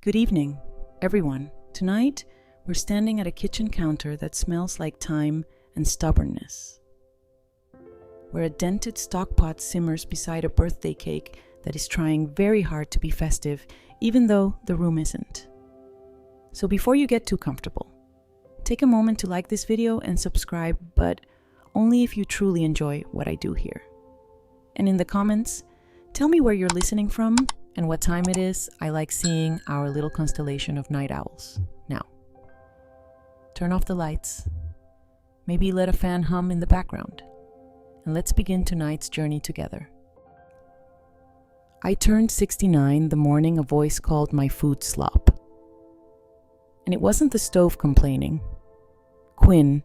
Good evening, everyone. Tonight, we're standing at a kitchen counter that smells like time and stubbornness, where a dented stockpot simmers beside a birthday cake that is trying very hard to be festive, even though the room isn't. So before you get too comfortable, take a moment to like this video and subscribe, but only if you truly enjoy what I do here. And in the comments, tell me where you're listening from and what time it is. I like seeing our little constellation of night owls. Now, turn off the lights. Maybe let a fan hum in the background. And let's begin tonight's journey together. I turned 69 the morning a voice called my food slop. And it wasn't the stove complaining. Quinn,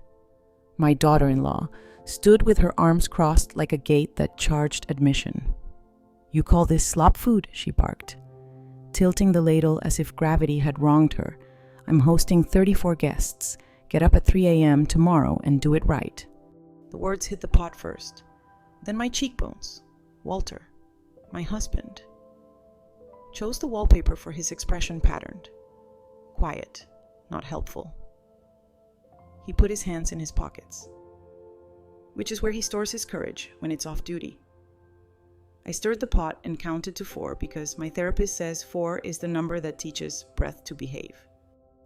my daughter-in-law, stood with her arms crossed like a gate that charged admission. "You call this slop food?" she barked, tilting the ladle as if gravity had wronged her. "I'm hosting 34 guests. Get up at 3 a.m. tomorrow and do it right." The words hit the pot first, then my cheekbones. Walter, my husband, chose the wallpaper for his expression patterned. Quiet, not helpful. He put his hands in his pockets, which is where he stores his courage when it's off duty. I stirred the pot and counted to 4 because my therapist says 4 is the number that teaches breath to behave.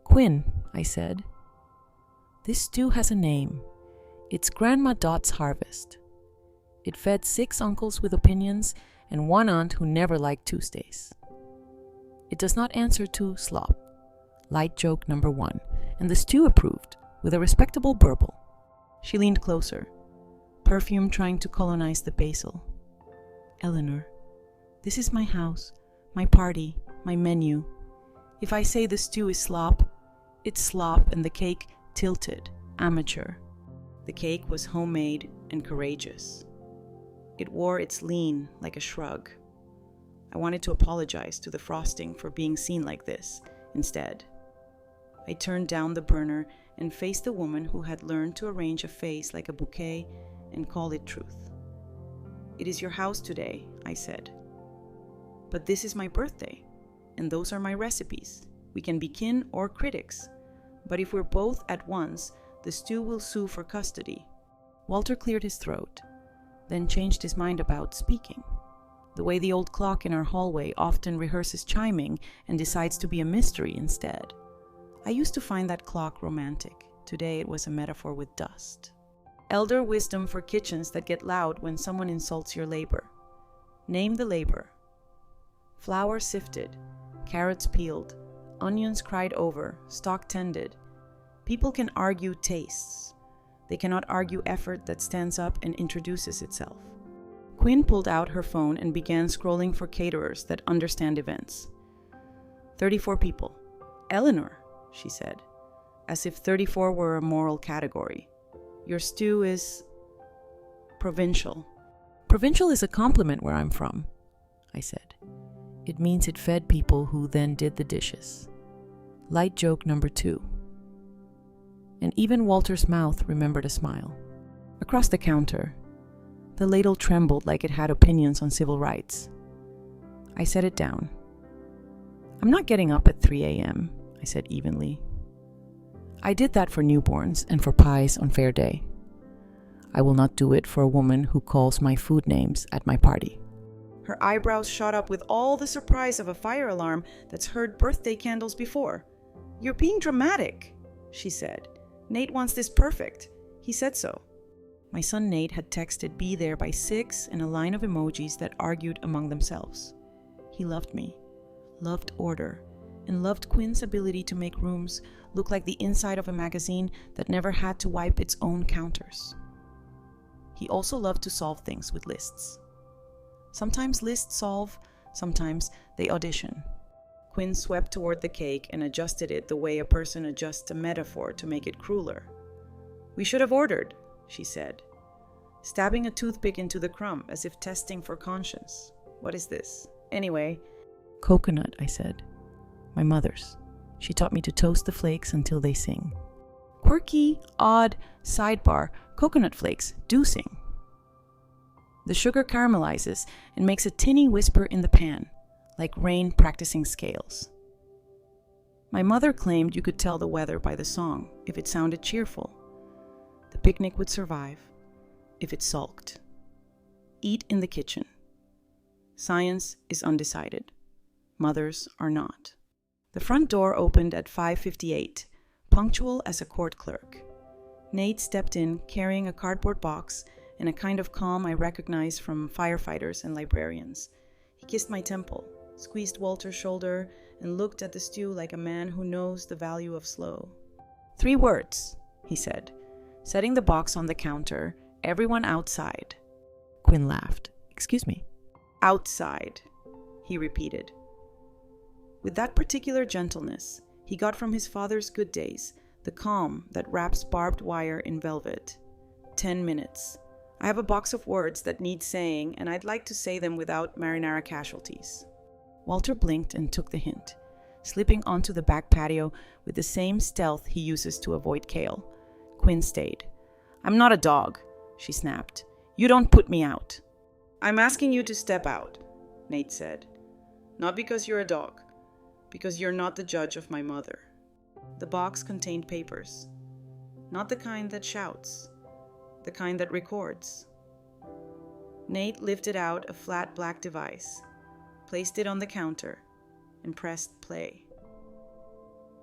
"Quinn," I said, "this stew has a name. It's Grandma Dot's harvest. It fed 6 uncles with opinions and 1 aunt who never liked Tuesdays. It does not answer to slop. Light joke number 1, and the stew approved with a respectable burble." She leaned closer, perfume trying to colonize the basil. "Eleanor, this is my house, my party, my menu. If I say the stew is slop, it's slop and the cake tilted, amateur." The cake was homemade and courageous. It wore its lean like a shrug. I wanted to apologize to the frosting for being seen like this. Instead, I turned down the burner and faced the woman who had learned to arrange a face like a bouquet and call it truth. "It is your house today," I said. "But this is my birthday, and those are my recipes. We can be kin or critics, but if we're both at once, the stew will sue for custody." Walter cleared his throat, then changed his mind about speaking. The way the old clock in our hallway often rehearses chiming and decides to be a mystery instead. I used to find that clock romantic. Today it was a metaphor with dust. Elder wisdom for kitchens that get loud when someone insults your labor. Name the labor. Flour sifted, carrots peeled, onions cried over, stock tended. People can argue tastes. They cannot argue effort that stands up and introduces itself. Quinn pulled out her phone and began scrolling for caterers that understand events. 34 people. "Eleanor," she said, as if 34 were a moral category. "Your stew is provincial." "Provincial is a compliment where I'm from," I said. "It means it fed people who then did the dishes." Light joke number 2. And even Walter's mouth remembered a smile. Across the counter, the ladle trembled like it had opinions on civil rights. I set it down. "I'm not getting up at 3 a.m., I said evenly. "I did that for newborns and for pies on Fair Day. I will not do it for a woman who calls my food names at my party." Her eyebrows shot up with all the surprise of a fire alarm that's heard birthday candles before. "You're being dramatic," she said. "Nate wants this perfect. He said so." My son Nate had texted "be there by 6" and a line of emojis that argued among themselves. He loved me, loved order, and loved Quinn's ability to make rooms look like the inside of a magazine that never had to wipe its own counters. He also loved to solve things with lists. Sometimes lists solve, sometimes they audition. Quinn swept toward the cake and adjusted it the way a person adjusts a metaphor to make it crueler. "We should have ordered," she said, stabbing a toothpick into the crumb as if testing for conscience. "What is this? Anyway." "Coconut," I said. "My mother's. She taught me to toast the flakes until they sing." Quirky, odd, sidebar, coconut flakes do sing. The sugar caramelizes and makes a tinny whisper in the pan, like rain practicing scales. My mother claimed you could tell the weather by the song if it sounded cheerful. The picnic would survive if it sulked. Eat in the kitchen. Science is undecided. Mothers are not. The front door opened at 5:58, punctual as a court clerk. Nate stepped in carrying a cardboard box and a kind of calm I recognized from firefighters and librarians. He kissed my temple, squeezed Walter's shoulder, and looked at the stew like a man who knows the value of slow. 3 words, he said, setting the box on the counter. Everyone outside. Quinn laughed. Excuse me. Outside, he repeated. With that particular gentleness he got from his father's good days, the calm that wraps barbed wire in velvet. 10 minutes. I have a box of words that need saying, and I'd like to say them without marinara casualties. Walter blinked and took the hint, slipping onto the back patio with the same stealth he uses to avoid kale. Quinn stayed. I'm not a dog, she snapped. You don't put me out. I'm asking you to step out, Nate said. Not because you're a dog, because you're not the judge of my mother. The box contained papers. Not the kind that shouts, the kind that records. Nate lifted out a flat black device, placed it on the counter, and pressed play.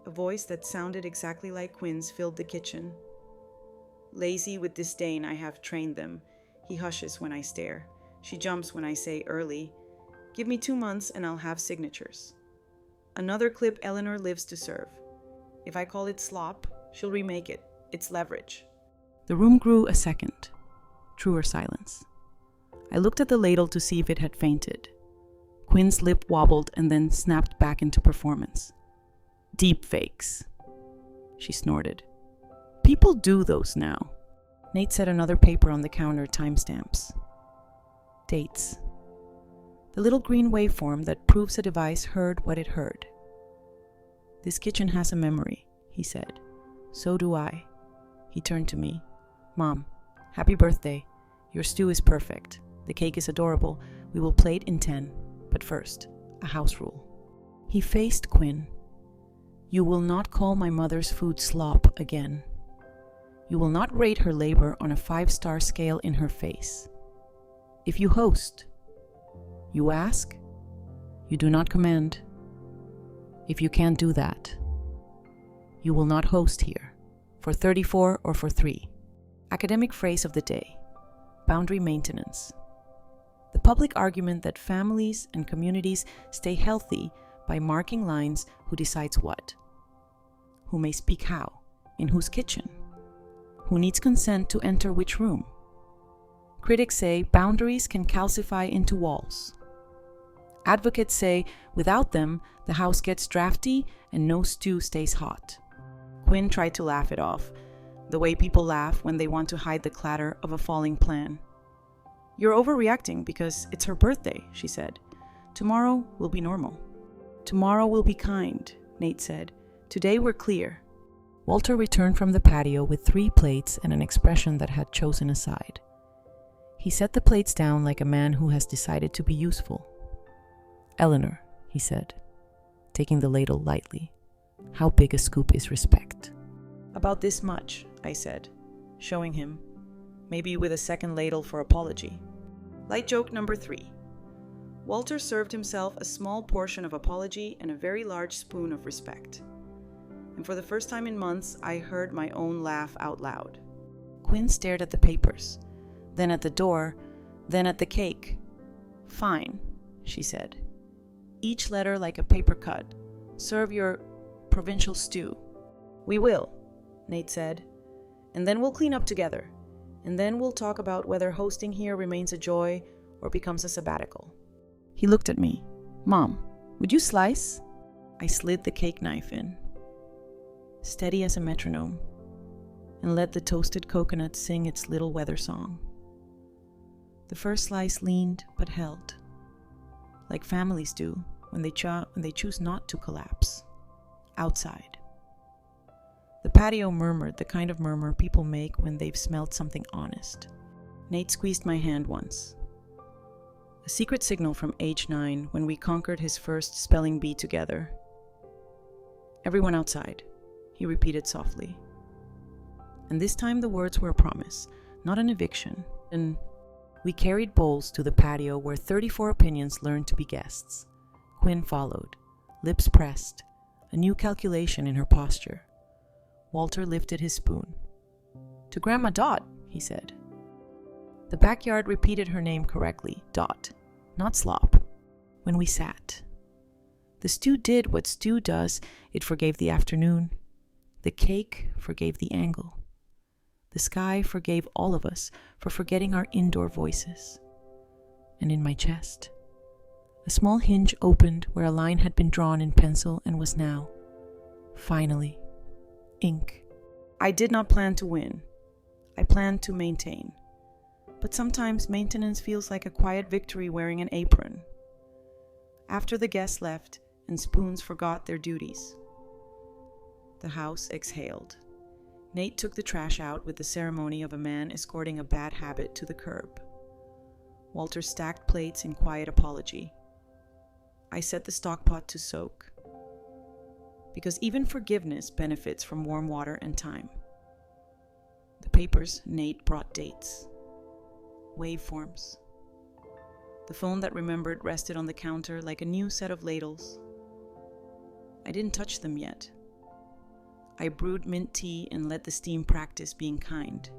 A voice that sounded exactly like Quinn's filled the kitchen. Lazy with disdain, I have trained them. He hushes when I stare. She jumps when I say early. Give me 2 months and I'll have signatures. Another clip Eleanor lives to serve. If I call it slop, she'll remake it. It's leverage. The room grew a second. Truer silence. I looked at the ladle to see if it had fainted. Quinn's lip wobbled and then snapped back into performance. Deep fakes, she snorted. People do those now. Nate set another paper on the counter, timestamps. Dates. The little green waveform that proves a device heard what it heard. This kitchen has a memory, he said. So do I. He turned to me. Mom, happy birthday. Your stew is perfect. The cake is adorable. We will plate in 10. But first, a house rule. He faced Quinn. You will not call my mother's food slop again. You will not rate her labor on a 5-star scale in her face. If you host, you ask, you do not command. If you can't do that, you will not host here, for 34 or for 3. Academic phrase of the day, boundary maintenance. The public argument that families and communities stay healthy by marking lines who decides what, who may speak how, in whose kitchen, who needs consent to enter which room. Critics say boundaries can calcify into walls. Advocates say without them, the house gets drafty and no stew stays hot. Quinn tried to laugh it off, the way people laugh when they want to hide the clatter of a falling plan. You're overreacting because it's her birthday, she said. Tomorrow will be normal. Tomorrow will be kind, Nate said. Today we're clear. Walter returned from the patio with 3 plates and an expression that had chosen a side. He set the plates down like a man who has decided to be useful. Eleanor, he said, taking the ladle lightly. How big a scoop is respect? About this much, I said, showing him, maybe with a second ladle for apology. Light joke number 3. Walter served himself a small portion of apology and a very large spoon of respect. And for the first time in months, I heard my own laugh out loud. Quinn stared at the papers, then at the door, then at the cake. Fine, she said. Each letter like a paper cut. Serve your provincial stew. We will, Nate said. And then we'll clean up together. And then we'll talk about whether hosting here remains a joy or becomes a sabbatical. He looked at me. Mom, would you slice? I slid the cake knife in, steady as a metronome, and let the toasted coconut sing its little weather song. The first slice leaned but held, like families do when they choose not to collapse. Outside. The patio murmured the kind of murmur people make when they've smelled something honest. Nate squeezed my hand once. A secret signal from age 9 when we conquered his first spelling bee together. Everyone outside, he repeated softly. And this time the words were a promise, not an eviction. And we carried bowls to the patio where 34 opinions learned to be guests. Quinn followed, lips pressed, a new calculation in her posture. Walter lifted his spoon. To Grandma Dot, he said. The backyard repeated her name correctly, Dot, not Slop. When we sat. The stew did what stew does. It forgave the afternoon. The cake forgave the angle. The sky forgave all of us for forgetting our indoor voices. And in my chest, a small hinge opened where a line had been drawn in pencil and was now, finally, ink. I did not plan to win. I planned to maintain. But sometimes maintenance feels like a quiet victory wearing an apron. After the guests left and spoons forgot their duties, the house exhaled. Nate took the trash out with the ceremony of a man escorting a bad habit to the curb. Walter stacked plates in quiet apology. I set the stock pot to soak. Because even forgiveness benefits from warm water and time. The papers, Nate brought dates. Waveforms. The phone that remembered rested on the counter like a new set of ladles. I didn't touch them yet. I brewed mint tea and let the steam practice being kind.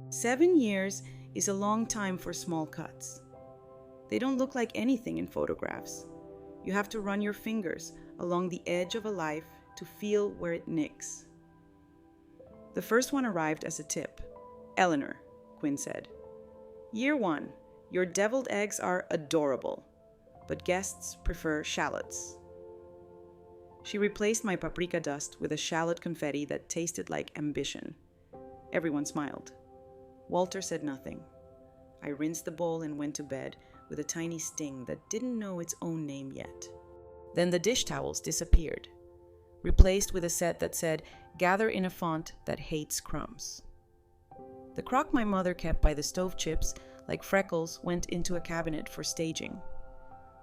7 years is a long time for small cuts. They don't look like anything in photographs. You have to run your fingers along the edge of a life to feel where it nicks. The first one arrived as a tip. Eleanor, Quinn said. Year 1, your deviled eggs are adorable, but guests prefer shallots. She replaced my paprika dust with a shallot confetti that tasted like ambition. Everyone smiled. Walter said nothing. I rinsed the bowl and went to bed with a tiny sting that didn't know its own name yet. Then the dish towels disappeared, replaced with a set that said, "Gather in a font that hates crumbs." The crock my mother kept by the stove chips, like freckles, went into a cabinet for staging,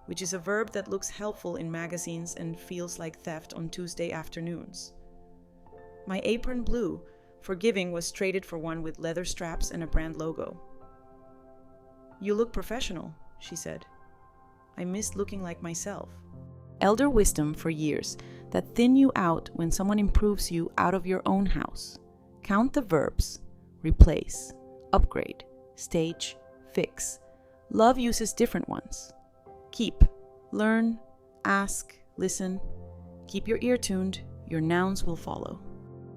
which is a verb that looks helpful in magazines and feels like theft on Tuesday afternoons. My apron blue, forgiving, was traded for one with leather straps and a brand logo. You look professional, she said. I missed looking like myself. Elder wisdom for years that thin you out when someone improves you out of your own house. Count the verbs: replace, upgrade, stage, fix. Love uses different ones. Keep, learn, ask, listen. Keep your ear tuned, your nouns will follow.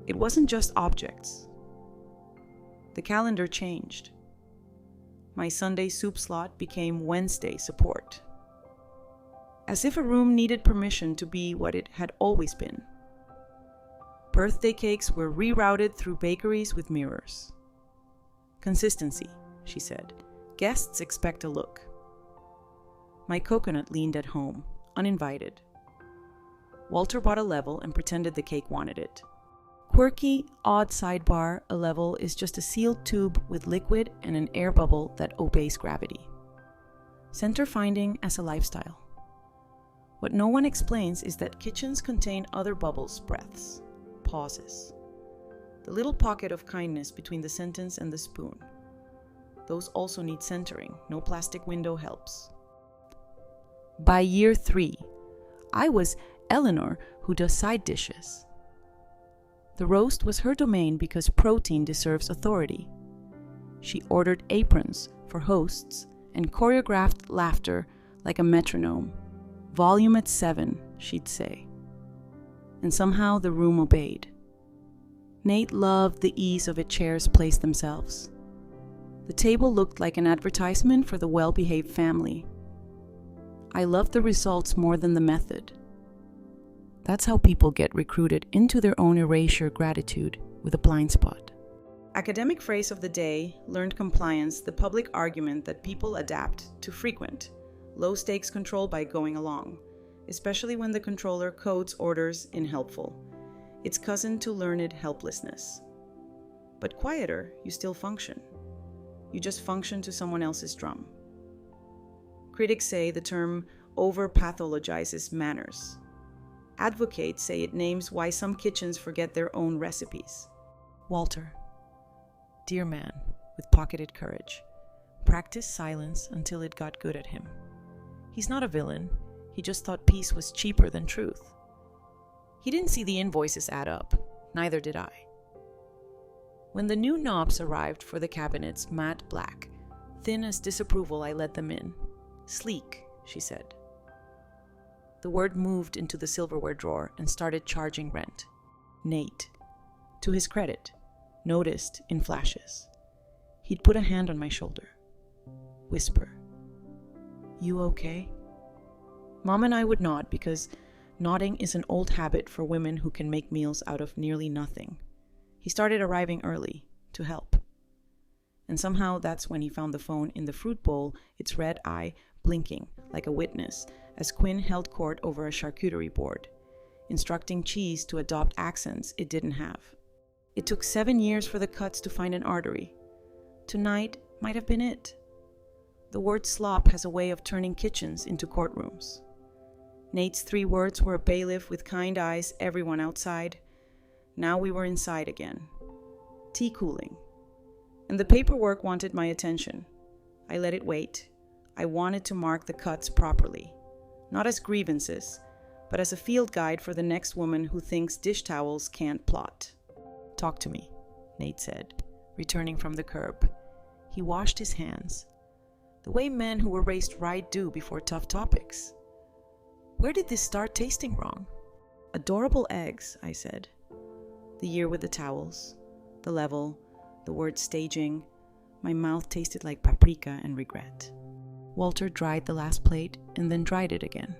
It wasn't just objects. The calendar changed. My Sunday soup slot became Wednesday support. As if a room needed permission to be what it had always been. Birthday cakes were rerouted through bakeries with mirrors. Consistency, she said. Guests expect a look. My coconut leaned at home, uninvited. Walter bought a level and pretended the cake wanted it. Quirky, odd sidebar, a level is just a sealed tube with liquid and an air bubble that obeys gravity. Center finding as a lifestyle. What no one explains is that kitchens contain other bubbles, breaths, pauses. The little pocket of kindness between the sentence and the spoon. Those also need centering. No plastic window helps. By year 3, I was Eleanor who does side dishes. The roast was her domain because protein deserves authority. She ordered aprons for hosts and choreographed laughter like a metronome. Volume at 7, she'd say. And somehow the room obeyed. Nate loved the ease of it chairs placed themselves. The table looked like an advertisement for the well-behaved family. I loved the results more than the method. That's how people get recruited into their own erasure gratitude with a blind spot. Academic phrase of the day, learned compliance, the public argument that people adapt to frequent, low-stakes control by going along, especially when the controller codes orders in helpful. Its cousin to learned helplessness. But quieter, you still function. You just function to someone else's drum. Critics say the term over-pathologizes manners. Advocates say it names why some kitchens forget their own recipes. Walter, dear man with pocketed courage, practiced silence until it got good at him. He's not a villain. He just thought peace was cheaper than truth. He didn't see the invoices add up. Neither did I. When the new knobs arrived for the cabinets, matte black, thin as disapproval, I let them in. Sleek, she said. The word moved into the silverware drawer and started charging rent. Nate, to his credit, noticed in flashes. He'd put a hand on my shoulder. Whisper, "You okay?" Mom and I would nod because nodding is an old habit for women who can make meals out of nearly nothing. He started arriving early to help. And somehow that's when he found the phone in the fruit bowl, its red eye blinking like a witness as Quinn held court over a charcuterie board, instructing cheese to adopt accents it didn't have. It took 7 years for the cuts to find an artery. Tonight might have been it. The word slop has a way of turning kitchens into courtrooms. Nate's 3 words were a bailiff with kind eyes, everyone outside. Now we were inside again. Tea cooling. And the paperwork wanted my attention. I let it wait. I wanted to mark the cuts properly. Not as grievances, but as a field guide for the next woman who thinks dish towels can't plot. Talk to me, Nate said, returning from the curb. He washed his hands, the way men who were raised right do before tough topics. Where did this start tasting wrong? Adorable eggs, I said. The year with the towels, the level, the word staging. My mouth tasted like paprika and regret. Walter dried the last plate and then dried it again,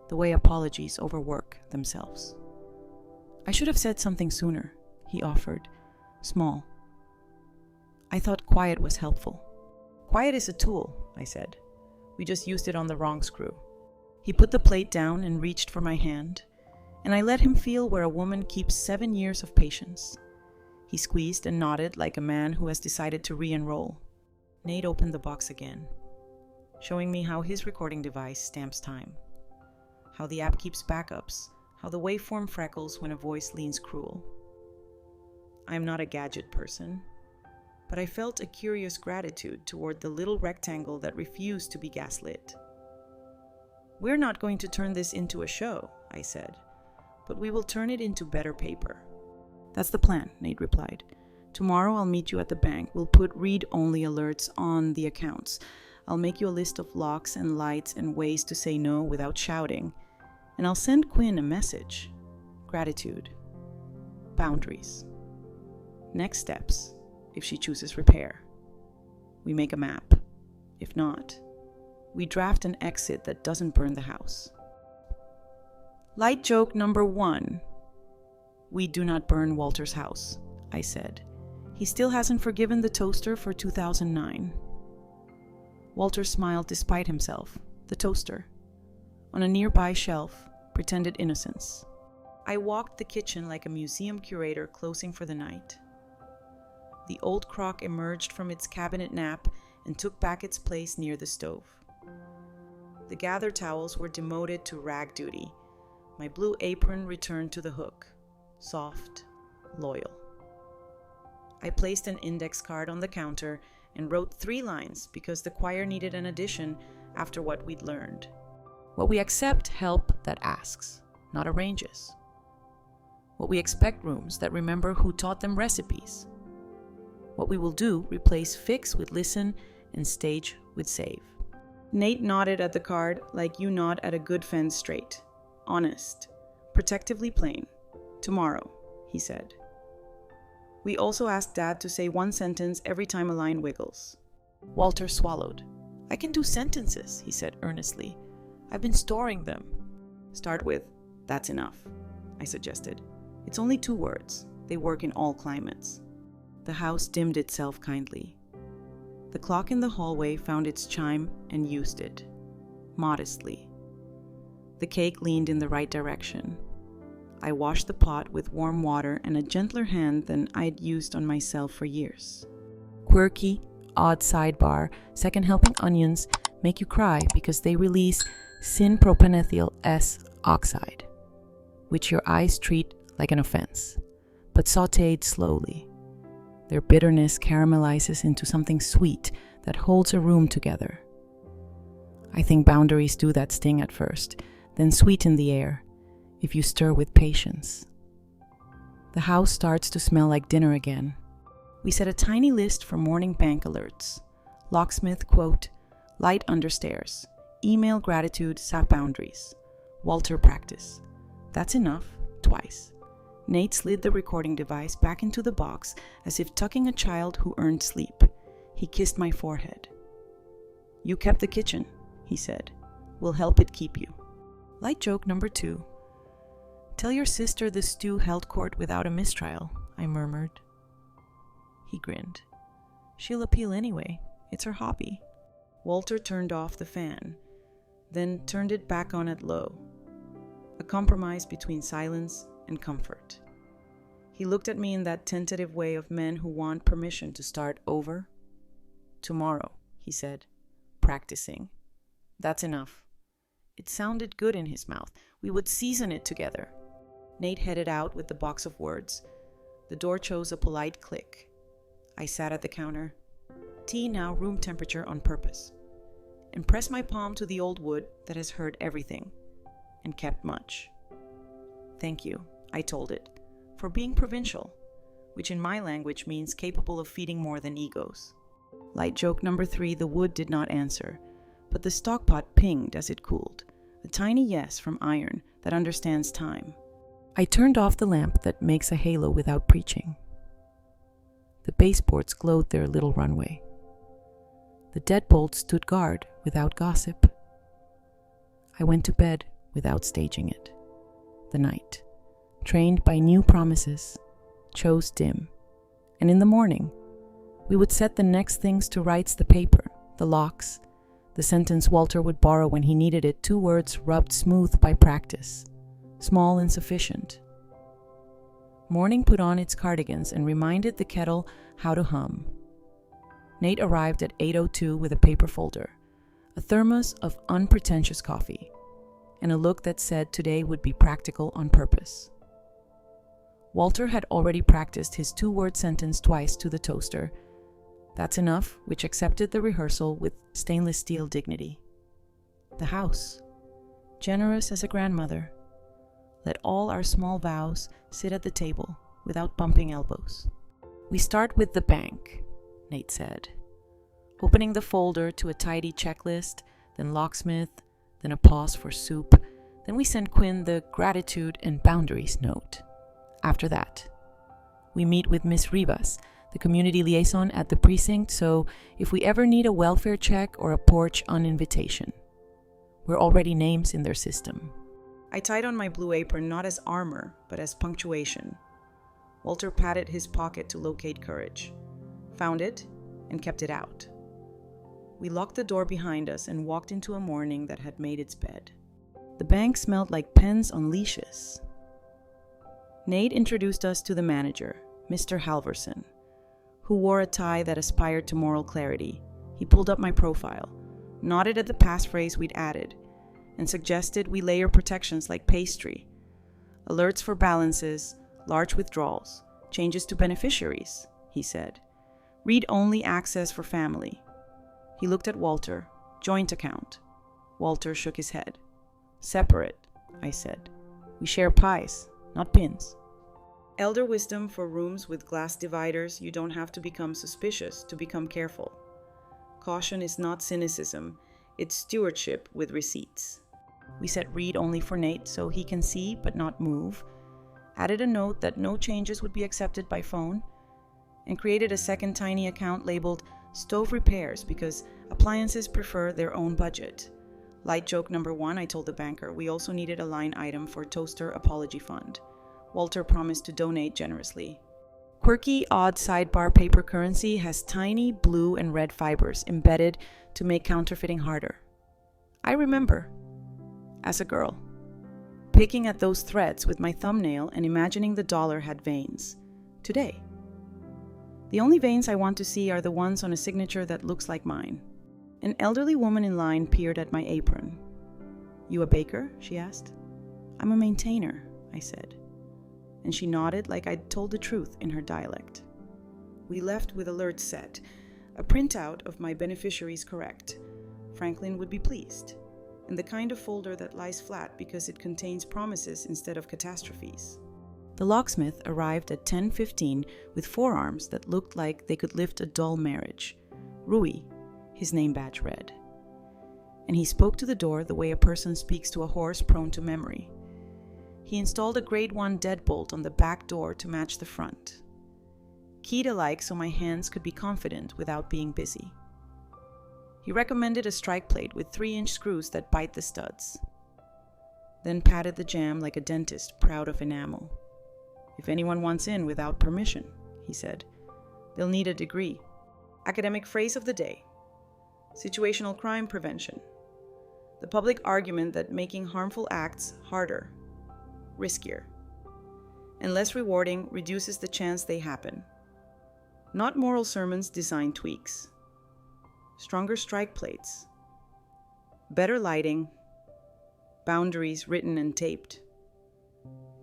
the way apologies overwork themselves. I should have said something sooner, he offered, small. I thought quiet was helpful. Quiet is a tool, I said. We just used it on the wrong screw. He put the plate down and reached for my hand, and I let him feel where a woman keeps 7 years of patience. He squeezed and nodded like a man who has decided to re-enroll. Nate opened the box again, showing me how his recording device stamps time, how the app keeps backups, how the waveform freckles when a voice leans cruel. I'm not a gadget person, but I felt a curious gratitude toward the little rectangle that refused to be gaslit. We're not going to turn this into a show, I said, but we will turn it into better paper. That's the plan, Nate replied. Tomorrow I'll meet you at the bank. We'll put read-only alerts on the accounts. I'll make you a list of locks and lights and ways to say no without shouting. And I'll send Quinn a message. Gratitude. Boundaries. Next steps, if she chooses repair. We make a map. If not, we draft an exit that doesn't burn the house. Light joke number 1. We do not burn Walter's house, I said. He still hasn't forgiven the toaster for 2009. Walter smiled despite himself. The toaster. On a nearby shelf, pretended innocence. I walked the kitchen like a museum curator closing for the night. The old crock emerged from its cabinet nap and took back its place near the stove. The gather towels were demoted to rag duty. My blue apron returned to the hook. Soft, loyal. I placed an index card on the counter and wrote 3 lines because the choir needed an addition after what we'd learned. What we accept help that asks, not arranges. What we expect rooms that remember who taught them recipes. What we will do, replace fix with listen and stage with save. Nate nodded at the card like you nod at a good fence straight. Honest. Protectively plain. Tomorrow, he said. We also asked Dad to say 1 sentence every time a line wiggles. Walter swallowed. I can do sentences, he said earnestly. I've been storing them. Start with, that's enough, I suggested. It's only 2 words. They work in all climates. The house dimmed itself kindly. The clock in the hallway found its chime and used it. Modestly. The cake leaned in the right direction. I washed the pot with warm water and a gentler hand than I'd used on myself for years. Quirky, odd sidebar, second helping onions make you cry because they release synpropanethyl S oxide. which your eyes treat like an offense, but sautéed slowly. Their bitterness caramelizes into something sweet that holds a room together. I think boundaries do that sting at first, then sweeten the air, if you stir with patience. The house starts to smell like dinner again. We set a tiny list for morning bank alerts. Locksmith, quote, light understairs. Email gratitude, sap boundaries. Walter practice. That's enough, twice. Nate slid the recording device back into the box as if tucking a child who earned sleep. He kissed my forehead. You kept the kitchen, he said. We'll help it keep you. Light joke number 2. Tell your sister the stew held court without a mistrial, I murmured. He grinned. She'll appeal anyway. It's her hobby. Walter turned off the fan, then turned it back on at low. A compromise between silence and comfort. He looked at me in that tentative way of men who want permission to start over. Tomorrow, he said, practicing. That's enough. It sounded good in his mouth. We would season it together. Nate headed out with the box of words. The door chose a polite click. I sat at the counter. Tea now room temperature on purpose. And pressed my palm to the old wood that has heard everything and kept much. Thank you, I told it, for being provincial, which in my language means capable of feeding more than egos. Light joke number 3, the wood did not answer, but the stockpot pinged as it cooled, a tiny yes from iron that understands time. I turned off the lamp that makes a halo without preaching. The baseboards glowed their little runway. The deadbolt stood guard without gossip. I went to bed without staging it. The night, trained by new promises, chose dim. And in the morning, we would set the next things to rights, the paper, the locks, the sentence Walter would borrow when he needed it, 2 words rubbed smooth by practice, small and sufficient. Morning put on its cardigans and reminded the kettle how to hum. Nate arrived at 8:02 with a paper folder, a thermos of unpretentious coffee, and a look that said today would be practical on purpose. Walter had already practiced his 2-word sentence twice to the toaster. That's enough, which accepted the rehearsal with stainless steel dignity. The house, generous as a grandmother, let all our small vows sit at the table without bumping elbows. We start with the bank, Nate said, opening the folder to a tidy checklist, then locksmith, then a pause for soup. Then we send Quinn the gratitude and boundaries note. After that, we meet with Miss Rivas, the community liaison at the precinct, so if we ever need a welfare check or a porch on invitation, we're already names in their system. I tied on my blue apron not as armor, but as punctuation. Walter patted his pocket to locate courage, found it, and kept it out. We locked the door behind us and walked into a morning that had made its bed. The bank smelled like pens on leashes. Nate introduced us to the manager, Mr. Halverson, who wore a tie that aspired to moral clarity. He pulled up my profile, nodded at the passphrase we'd added, and suggested we layer protections like pastry. Alerts for balances, large withdrawals, changes to beneficiaries, he said. Read-only access for family. He looked at Walter. Joint account. Walter shook his head. Separate, I said. We share pies, not pins. Elder wisdom for rooms with glass dividers. You don't have to become suspicious to become careful. Caution is not cynicism. It's stewardship with receipts. We set read only for Nate so he can see but not move, added a note that no changes would be accepted by phone, and created a second tiny account labeled stove repairs because appliances prefer their own budget. Light joke number 1, I told the banker, we also needed a line item for toaster apology fund. Walter promised to donate generously. Quirky, odd sidebar paper currency has tiny blue and red fibers embedded to make counterfeiting harder. I remember, as a girl, picking at those threads with my thumbnail and imagining the dollar had veins. Today, the only veins I want to see are the ones on a signature that looks like mine. An elderly woman in line peered at my apron. You a baker? She asked. I'm a maintainer, I said. And she nodded like I'd told the truth in her dialect. We left with alerts set, a printout of my beneficiaries correct. Franklin would be pleased, and the kind of folder that lies flat because it contains promises instead of catastrophes. The locksmith arrived at 10:15 with forearms that looked like they could lift a dull marriage. Rui, his name badge read. And he spoke to the door the way a person speaks to a horse prone to memory. He installed a grade 1 deadbolt on the back door to match the front. Keyed alike so my hands could be confident without being busy. He recommended a strike plate with 3-inch screws that bite the studs. Then patted the jamb like a dentist proud of enamel. If anyone wants in without permission, he said, they'll need a degree. Academic phrase of the day. Situational crime prevention. The public argument that making harmful acts harder, riskier, and less rewarding reduces the chance they happen. Not moral sermons, design tweaks. Stronger strike plates. Better lighting. Boundaries written and taped.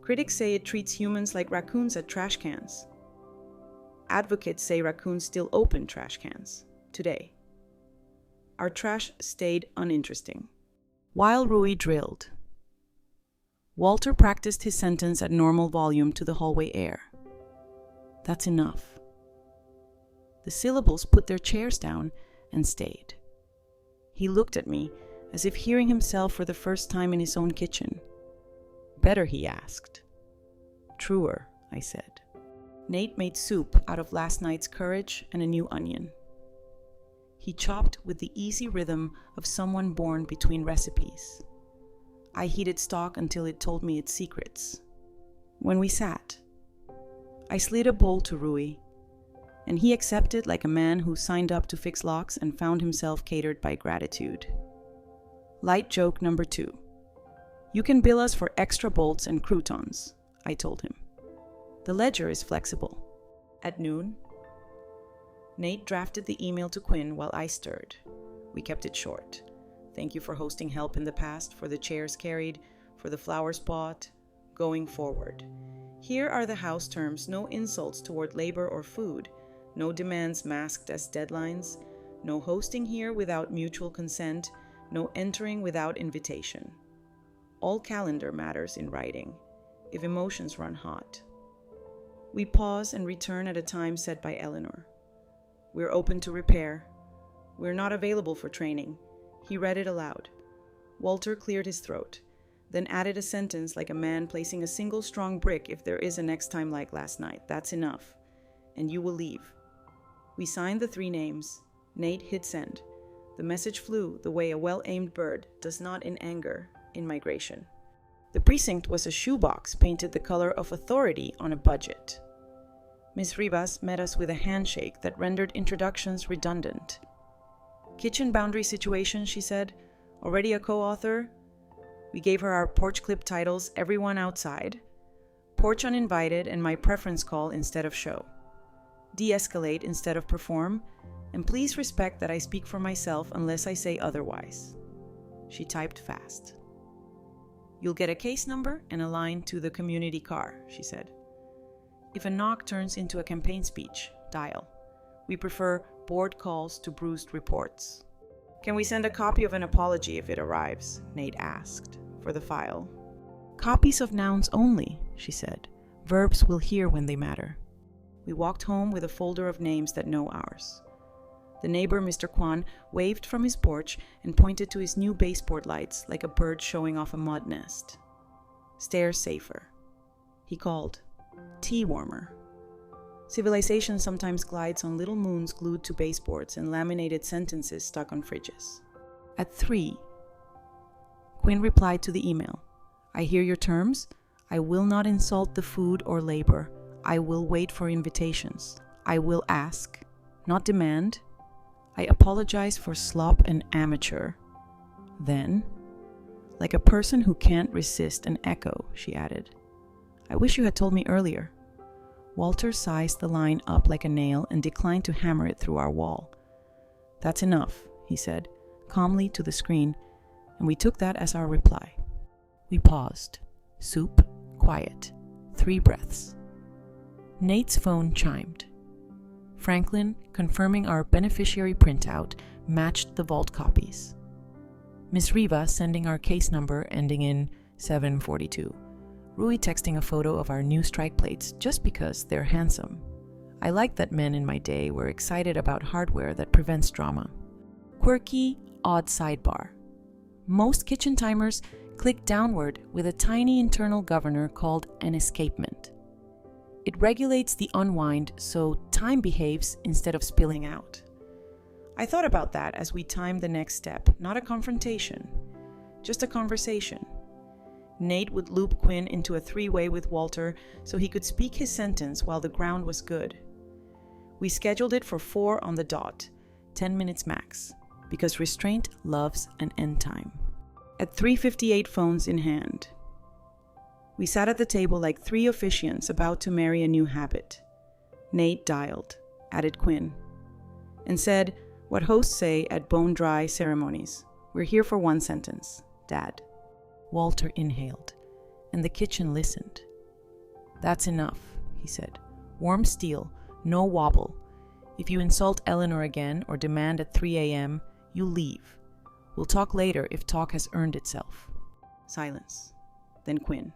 Critics say it treats humans like raccoons at trash cans. Advocates say raccoons still open trash cans today. Our trash stayed uninteresting. While Rui drilled, Walter practiced his sentence at normal volume to the hallway air. That's enough. The syllables put their chairs down and stayed. He looked at me as if hearing himself for the first time in his own kitchen. Better, he asked. Truer, I said. Nate made soup out of last night's courage and a new onion. He chopped with the easy rhythm of someone born between recipes. I heated stock until it told me its secrets. When we sat, I slid a bowl to Rui, and he accepted like a man who signed up to fix locks and found himself catered by gratitude. Light joke number 2. You can bill us for extra bolts and croutons, I told him. The ledger is flexible. At noon, Nate drafted the email to Quinn while I stirred. We kept it short. Thank you for hosting help in the past, for the chairs carried, for the flowers bought, going forward. Here are the house terms, no insults toward labor or food, no demands masked as deadlines, no hosting here without mutual consent, no entering without invitation. All calendar matters in writing, if emotions run hot. We pause and return at a time set by Eleanor. We're open to repair. We're not available for training. He read it aloud. Walter cleared his throat, then added a sentence like a man placing a single strong brick if there is a next time like last night. That's enough. And you will leave. We signed the 3 names. Nate hit send. The message flew the way a well-aimed bird does not in anger, in migration. The precinct was a shoebox painted the color of authority on a budget. Miss Rivas met us with a handshake that rendered introductions redundant. Kitchen boundary situation, she said. Already a co-author? We gave her our porch clip titles, Everyone Outside, Porch Uninvited, and My Preference Call instead of Show. De-escalate instead of perform, and please respect that I speak for myself unless I say otherwise. She typed fast. You'll get a case number and a line to the community car, she said. If a knock turns into a campaign speech, dial. We prefer bored calls to bruised reports. Can we send a copy of an apology if it arrives? Nate asked, for the file. Copies of nouns only, she said. Verbs will hear when they matter. We walked home with a folder of names that know ours. The neighbor, Mr. Kwan, waved from his porch and pointed to his new baseboard lights like a bird showing off a mud nest. Stairs safer. He called. Tea warmer. Civilization sometimes glides on little moons glued to baseboards and laminated sentences stuck on fridges. At 3, Quinn replied to the email. I hear your terms. I will not insult the food or labor. I will wait for invitations. I will ask, not demand. I apologize for slop and amateur. Then, like a person who can't resist an echo, she added, I wish you had told me earlier. Walter sized the line up like a nail and declined to hammer it through our wall. That's enough, he said, calmly to the screen, and we took that as our reply. We paused. Soup, Quiet. 3 breaths. Nate's phone chimed. Franklin, confirming our beneficiary printout, matched the vault copies. Miss Riva sending our case number ending in 742. Rui texting a photo of our new strike plates just because they're handsome. I liked that men in my day were excited about hardware that prevents drama. Quirky, odd sidebar. Most kitchen timers click downward with a tiny internal governor called an escapement. It regulates the unwind so time behaves instead of spilling out. I thought about that as we timed the next step, not a confrontation, just a conversation. Nate would loop Quinn into a 3-way with Walter so he could speak his sentence while the ground was good. We scheduled it for 4 on the dot, 10 minutes max, because restraint loves an end time. At 3:58, phones in hand. We sat at the table like 3 officiants about to marry a new habit. Nate dialed, added Quinn, and said what hosts say at bone-dry ceremonies. We're here for 1 sentence, Dad. Walter inhaled, and the kitchen listened. That's enough, he said. Warm steel, no wobble. If you insult Eleanor again or demand at 3 a.m., you leave. We'll talk later if talk has earned itself. Silence. Then Quinn.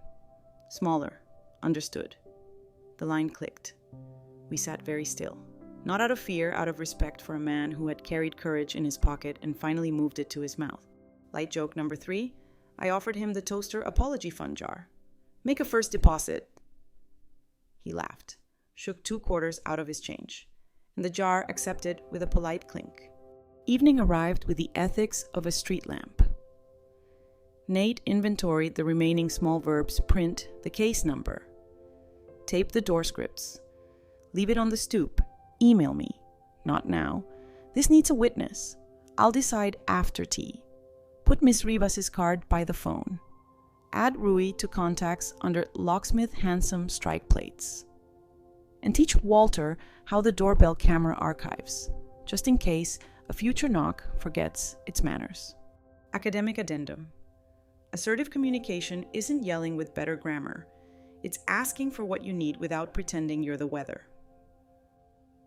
Smaller. Understood. The line clicked. We sat very still. Not out of fear, out of respect for a man who had carried courage in his pocket and finally moved it to his mouth. Light joke number 3. I offered him the toaster apology fund jar. Make a first deposit. He laughed, shook 2 quarters out of his change, and the jar accepted with a polite clink. Evening arrived with the ethics of a street lamp. Nate inventoried the remaining small verbs, print the case number, tape the door scripts, leave it on the stoop, email me. Not now. This needs a witness. I'll decide after tea. Put Miss Rivas' card by the phone. Add Rui to contacts under locksmith handsome strike plates. And teach Walter how the doorbell camera archives, just in case a future knock forgets its manners. Academic addendum. Assertive communication isn't yelling with better grammar. It's asking for what you need without pretending you're the weather.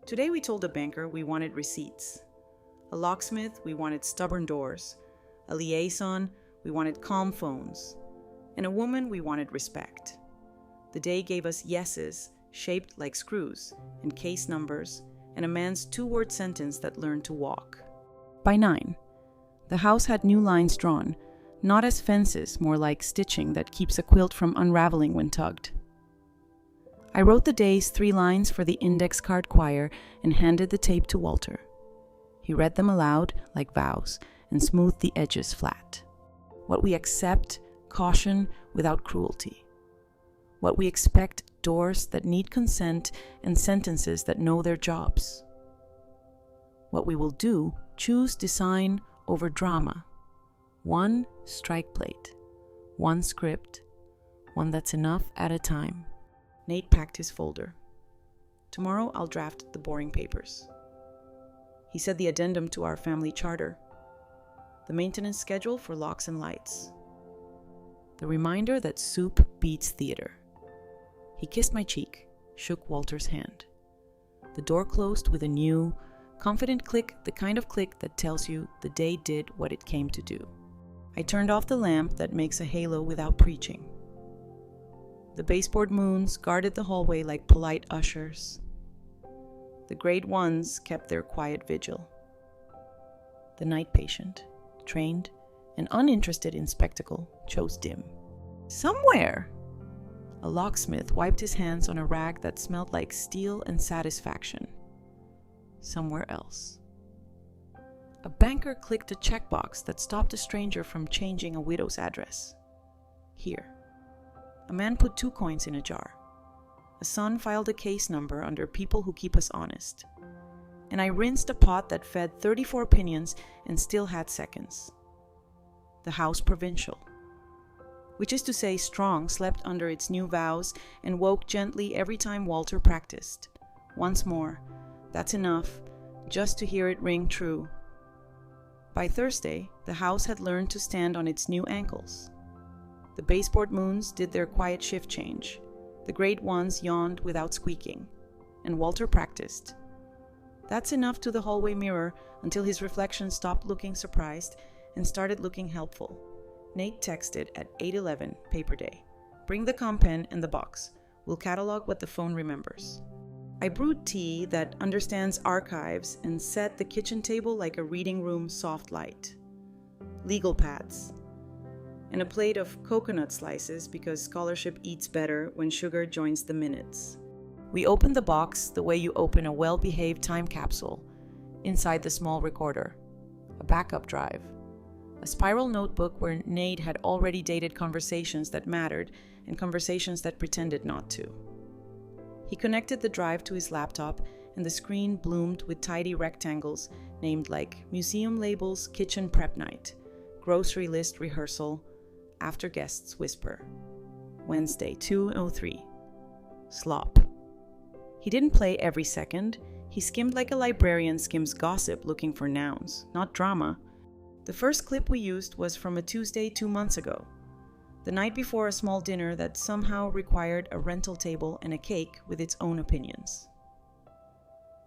Today we told a banker we wanted receipts. A locksmith, we wanted stubborn doors. A liaison, we wanted calm phones. And a woman, we wanted respect. The day gave us yeses, shaped like screws, and case numbers, and a man's 2-word sentence that learned to walk. By 9, the house had new lines drawn, not as fences, more like stitching that keeps a quilt from unraveling when tugged. I wrote the day's 3 lines for the index card choir and handed the tape to Walter. He read them aloud, like vows, and smoothed the edges flat. What we accept, caution without cruelty. What we expect, doors that need consent and sentences that know their jobs. What we will do, choose design over drama. 1 strike plate, 1 script, one that's enough at a time. Nate packed his folder. Tomorrow I'll draft the boring papers. He said the addendum to our family charter. The maintenance schedule for locks and lights. The reminder that soup beats theater. He kissed my cheek, shook Walter's hand. The door closed with a new, confident click, the kind of click that tells you the day did what it came to do. I turned off the lamp that makes a halo without preaching. The baseboard moons guarded the hallway like polite ushers. The grade 1s kept their quiet vigil. The night patient, trained and uninterested in spectacle, chose dim. Somewhere! A locksmith wiped his hands on a rag that smelled like steel and satisfaction. Somewhere else. A banker clicked a checkbox that stopped a stranger from changing a widow's address. Here. A man put 2 coins in a jar. A son filed a case number under people who keep us honest. And I rinsed a pot that fed 34 opinions and still had seconds. The House Provincial. Which is to say Strong slept under its new vows and woke gently every time Walter practiced. Once more, that's enough, just to hear it ring true. By Thursday, the house had learned to stand on its new ankles. The baseboard moons did their quiet shift change. The great ones yawned without squeaking. And Walter practiced. That's enough to the hallway mirror until his reflection stopped looking surprised and started looking helpful. Nate texted at 8:11 paper day. Bring the comp pen and the box. We'll catalog what the phone remembers. I brewed tea that understands archives and set the kitchen table like a reading room soft light. Legal pads. And a plate of coconut slices because scholarship eats better when sugar joins the minutes. We opened the box the way you open a well-behaved time capsule. Inside the small recorder. A backup drive. A spiral notebook where Nate had already dated conversations that mattered and conversations that pretended not to. He connected the drive to his laptop, and the screen bloomed with tidy rectangles named like museum labels, kitchen prep night, grocery list rehearsal, after guests whisper. Wednesday, 2:03. Slop. He didn't play every second. He skimmed like a librarian skims gossip looking for nouns, not drama. The first clip we used was from a Tuesday 2 months ago, the night before a small dinner that somehow required a rental table and a cake with its own opinions.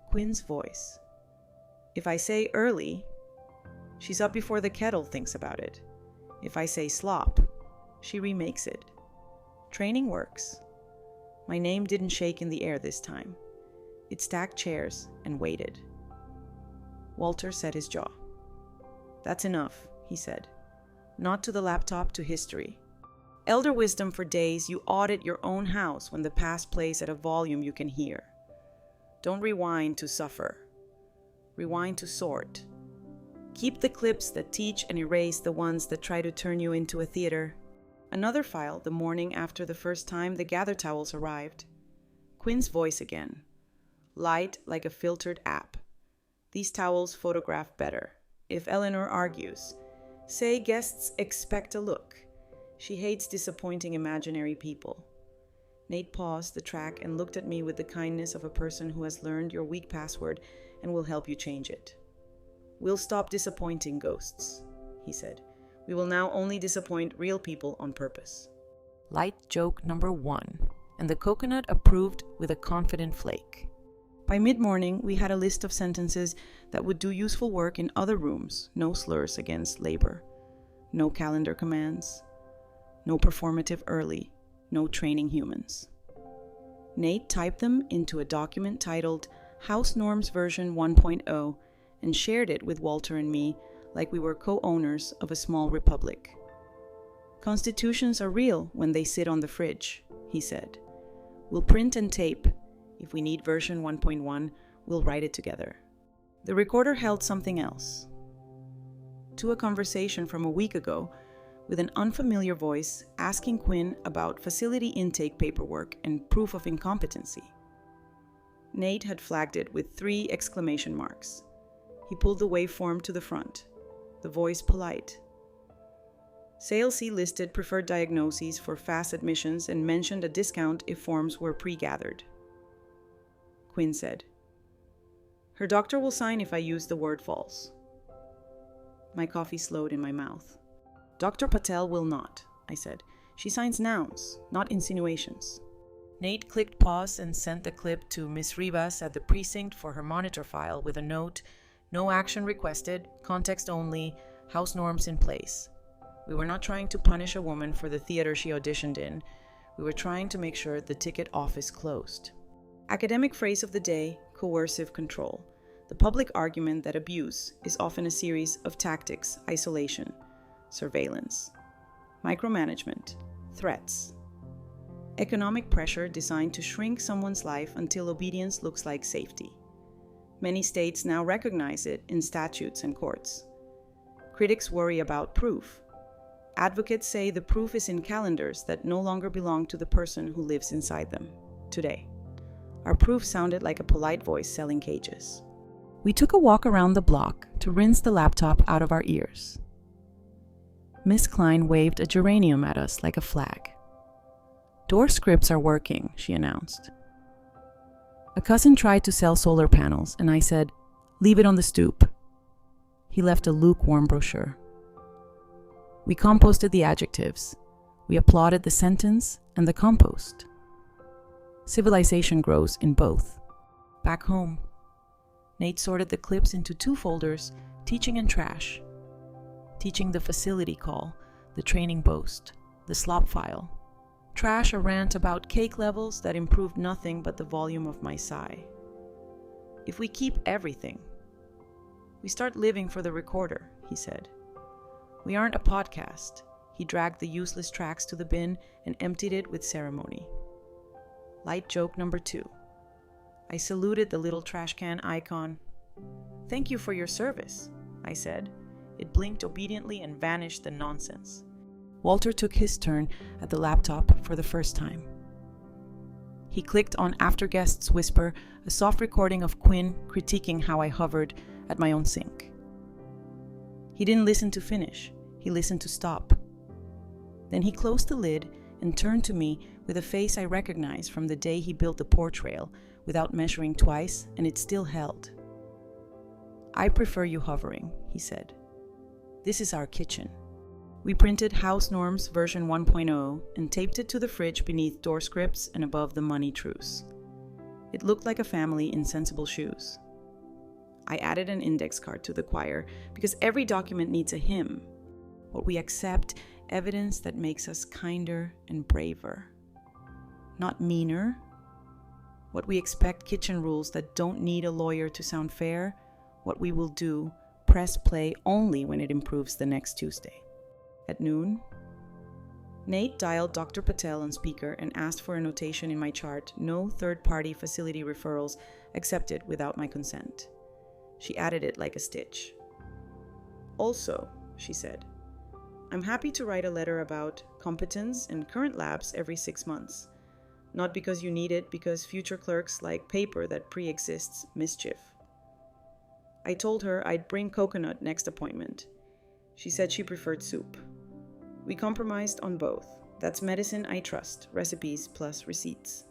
Quinn's voice. If I say early, she's up before the kettle thinks about it. If I say slop, she remakes it. Training works. My name didn't shake in the air this time. It stacked chairs and waited. Walter set his jaw. That's enough, he said. Not to the laptop, to history. Elder wisdom for days you audit your own house when the past plays at a volume you can hear. Don't rewind to suffer. Rewind to sort. Keep the clips that teach and erase the ones that try to turn you into a theater. Another file the morning after the first time the gather towels arrived. Quinn's voice again. Light like a filtered app. These towels photograph better. If Eleanor argues, say guests expect a look. She hates disappointing imaginary people. Nate paused the track and looked at me with the kindness of a person who has learned your weak password and will help you change it. We'll stop disappointing ghosts, he said. We will now only disappoint real people on purpose. Light joke number 1, and the coconut approved with a confident flake. By mid-morning, we had a list of sentences that would do useful work in other rooms. No slurs against labor. No calendar commands. No performative early. No training humans. Nate typed them into a document titled House Norms version 1.0 and shared it with Walter and me like we were co-owners of a small republic. Constitutions are real when they sit on the fridge, he said. We'll print and tape. If we need version 1.1, we'll write it together. The recorder held something else. To a conversation from a week ago with an unfamiliar voice asking Quinn about facility intake paperwork and proof of incompetency. Nate had flagged it with 3 exclamation marks. He pulled the waveform to the front, the voice polite. Salesy listed preferred diagnoses for fast admissions and mentioned a discount if forms were pre-gathered. Quinn said, her doctor will sign if I use the word false. My coffee slowed in my mouth. Dr. Patel will not, I said. She signs nouns, not insinuations. Nate clicked pause and sent the clip to Miss Rivas at the precinct for her monitor file with a note, no action requested, context only, house norms in place. We were not trying to punish a woman for the theater she auditioned in. We were trying to make sure the ticket office closed. Academic phrase of the day, coercive control. The public argument that abuse is often a series of tactics, isolation, surveillance, micromanagement, threats. Economic pressure designed to shrink someone's life until obedience looks like safety. Many states now recognize it in statutes and courts. Critics worry about proof. Advocates say the proof is in calendars that no longer belong to the person who lives inside them. Today, our proof sounded like a polite voice selling cages. We took a walk around the block to rinse the laptop out of our ears. Miss Klein waved a geranium at us like a flag. Door scripts are working, she announced. A cousin tried to sell solar panels, and I said, leave it on the stoop. He left a lukewarm brochure. We composted the adjectives. We applauded the sentence and the compost. Civilization grows in both. Back home, Nate sorted the clips into 2 folders, teaching and trash. Teaching the facility call, the training boast, the slop file. Trash a rant about cake levels that improved nothing but the volume of my sigh. If we keep everything, we start living for the recorder, he said. We aren't a podcast. He dragged the useless tracks to the bin and emptied it with ceremony. Light joke number 2. I saluted the little trash can icon. Thank you for your service, I said. It blinked obediently and vanished the nonsense. Walter took his turn at the laptop for the first time. He clicked on After Guests Whisper, a soft recording of Quinn critiquing how I hovered at my own sink. He didn't listen to finish. He listened to stop. Then he closed the lid and turned to me with a face I recognized from the day he built the porch rail without measuring twice, and it still held. I prefer you hovering, he said. This is our kitchen. We printed House Norms version 1.0 and taped it to the fridge beneath door scripts and above the money truce. It looked like a family in sensible shoes. I added an index card to the choir because every document needs a hymn. What we accept, evidence that makes us kinder and braver. Not meaner. What we expect, kitchen rules that don't need a lawyer to sound fair. What we will do, press play only when it improves the next Tuesday. At noon, Nate dialed Dr. Patel on speaker and asked for a notation in my chart, no third-party facility referrals accepted without my consent. She added it like a stitch. Also, she said, I'm happy to write a letter about competence and current labs every 6 months. Not because you need it, because future clerks like paper that pre-exists mischief. I told her I'd bring coconut next appointment. She said she preferred soup. We compromised on both. That's medicine I trust, recipes plus receipts.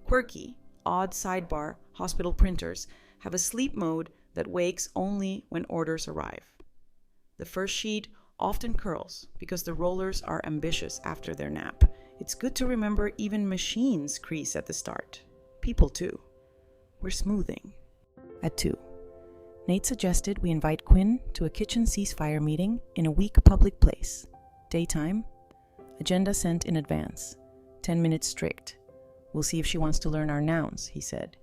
Quirky, odd sidebar hospital printers have a sleep mode that wakes only when orders arrive. The first sheet often curls because the rollers are ambitious after their nap. It's good to remember even machines crease at the start. People too. We're smoothing. At 2. Nate suggested we invite Quinn to a kitchen ceasefire meeting in a weak public place. Daytime. Agenda sent in advance. 10 minutes strict. We'll see if she wants to learn our nouns, he said.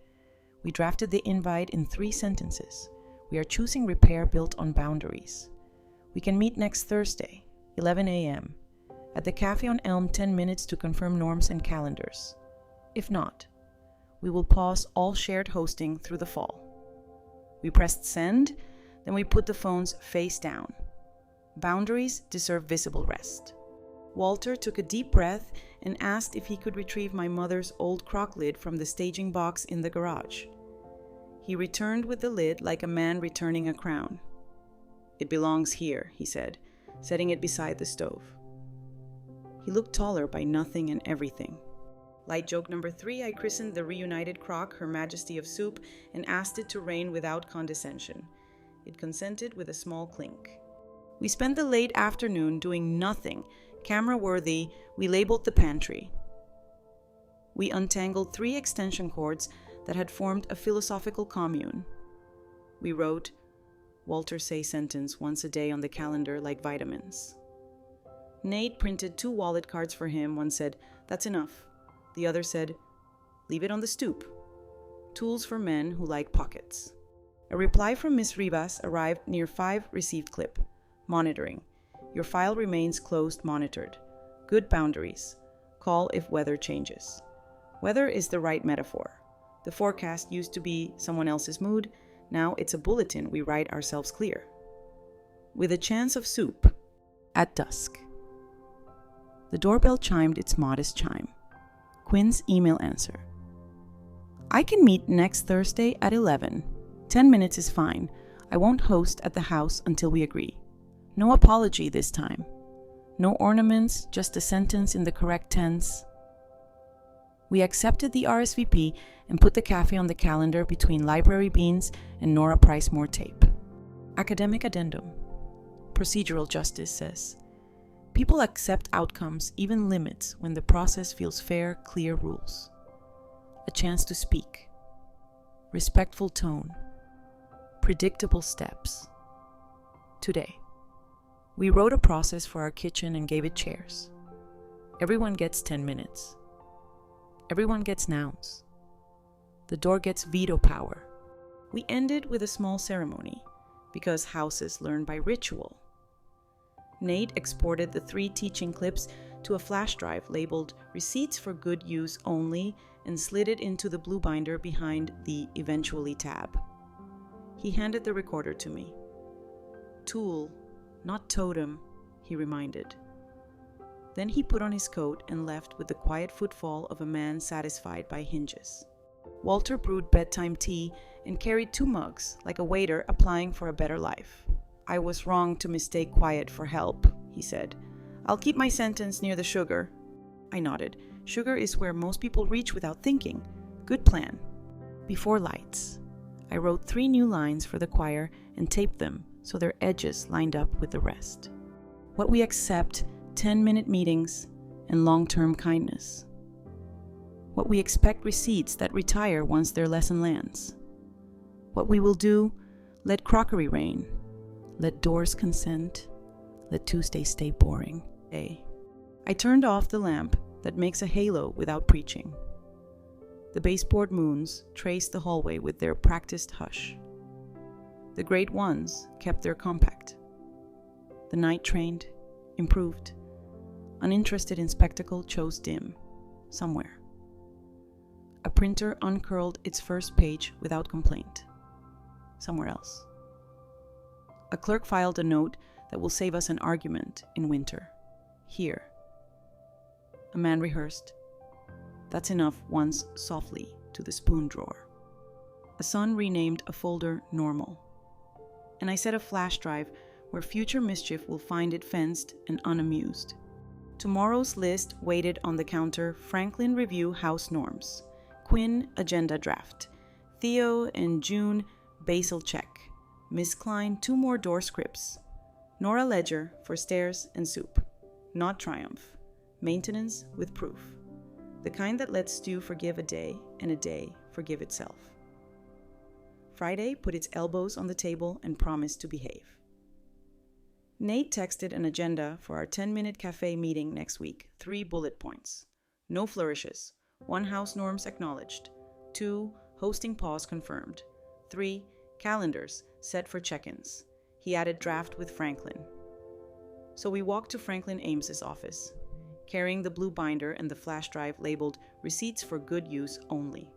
We drafted the invite in 3 sentences. We are choosing repair built on boundaries. We can meet next Thursday, 11 a.m. at the Cafe on Elm 10 minutes to confirm norms and calendars. If not, we will pause all shared hosting through the fall. We pressed send, then we put the phones face down. Boundaries deserve visible rest. Walter took a deep breath and asked if he could retrieve my mother's old crock lid from the staging box in the garage. He returned with the lid like a man returning a crown. It belongs here, he said, setting it beside the stove. He looked taller by nothing and everything. Light joke number 3, I christened the reunited crock Her Majesty of Soup and asked it to reign without condescension. It consented with a small clink. We spent the late afternoon doing nothing. Camera-worthy, we labeled the pantry. We untangled 3 extension cords that had formed a philosophical commune. We wrote, Walter say sentence once a day on the calendar like vitamins. Nate printed 2 wallet cards for him. One said, that's enough. The other said, leave it on the stoop. Tools for men who like pockets. A reply from Miss Rivas arrived near 5 received clip. Monitoring. Your file remains closed monitored. Good boundaries. Call if weather changes. Weather is the right metaphor. The forecast used to be someone else's mood. Now it's a bulletin we write ourselves clear. With a chance of soup. At dusk. The doorbell chimed its modest chime. Quinn's email answer. I can meet next Thursday at 11. 10 minutes is fine. I won't host at the house until we agree. No apology this time. No ornaments, just a sentence in the correct tense. We accepted the RSVP and put the cafe on the calendar between library beans and Nora Pricemore tape. Academic addendum. Procedural justice says, People accept outcomes, even limits, when the process feels fair, clear rules. A chance to speak. Respectful tone. Predictable steps. Today, we wrote a process for our kitchen and gave it chairs. Everyone gets 10 minutes. Everyone gets nouns. The door gets veto power. We ended with a small ceremony, because houses learn by ritual. Nate exported the 3 teaching clips to a flash drive labeled Receipts for Good Use Only and slid it into the blue binder behind the Eventually tab. He handed the recorder to me. Tool, not totem, he reminded. Then he put on his coat and left with the quiet footfall of a man satisfied by hinges. Walter brewed bedtime tea and carried 2 mugs, like a waiter applying for a better life. I was wrong to mistake quiet for help, he said. I'll keep my sentence near the sugar. I nodded. Sugar is where most people reach without thinking. Good plan. Before lights, I wrote 3 new lines for the choir and taped them so their edges lined up with the rest. What we accept, 10-minute meetings, and long-term kindness. What we expect, receipts that retire once their lesson lands. What we will do, let crockery reign. Let doors consent. Let Tuesday stay boring. I turned off the lamp that makes a halo without preaching. The baseboard moons traced the hallway with their practiced hush. The great ones kept their compact. The night trained, improved. Uninterested in spectacle chose dim, somewhere. A printer uncurled its first page without complaint, somewhere else. A clerk filed a note that will save us an argument in winter, here. A man rehearsed. That's enough once softly to the spoon drawer. A son renamed a folder normal. And I set a flash drive where future mischief will find it fenced and unamused. Tomorrow's list waited on the counter. Franklin review house norms. Quinn agenda draft. Theo and June Basil check. Miss Klein 2 more door scripts. Nora ledger for stairs and soup. Not triumph. Maintenance with proof. The kind that lets stew forgive a day and a day forgive itself. Friday put its elbows on the table and promised to behave. Nate texted an agenda for our 10-minute cafe meeting next week. 3 bullet points. No flourishes. 1 house norms acknowledged. 2 hosting pause confirmed. 3 calendars set for check-ins. He added draft with Franklin. So we walked to Franklin Ames's office, carrying the blue binder and the flash drive labeled Receipts for Good Use Only.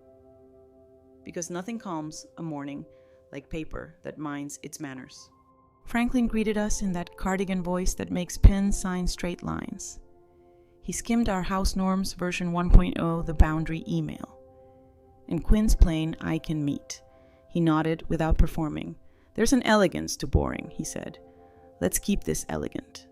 Because nothing calms a morning like paper that minds its manners. Franklin greeted us in that cardigan voice that makes pen sign straight lines. He skimmed our house norms version 1.0, the boundary email. In Quinn's plain, I can meet. He nodded without performing. There's an elegance to boring, he said. Let's keep this elegant.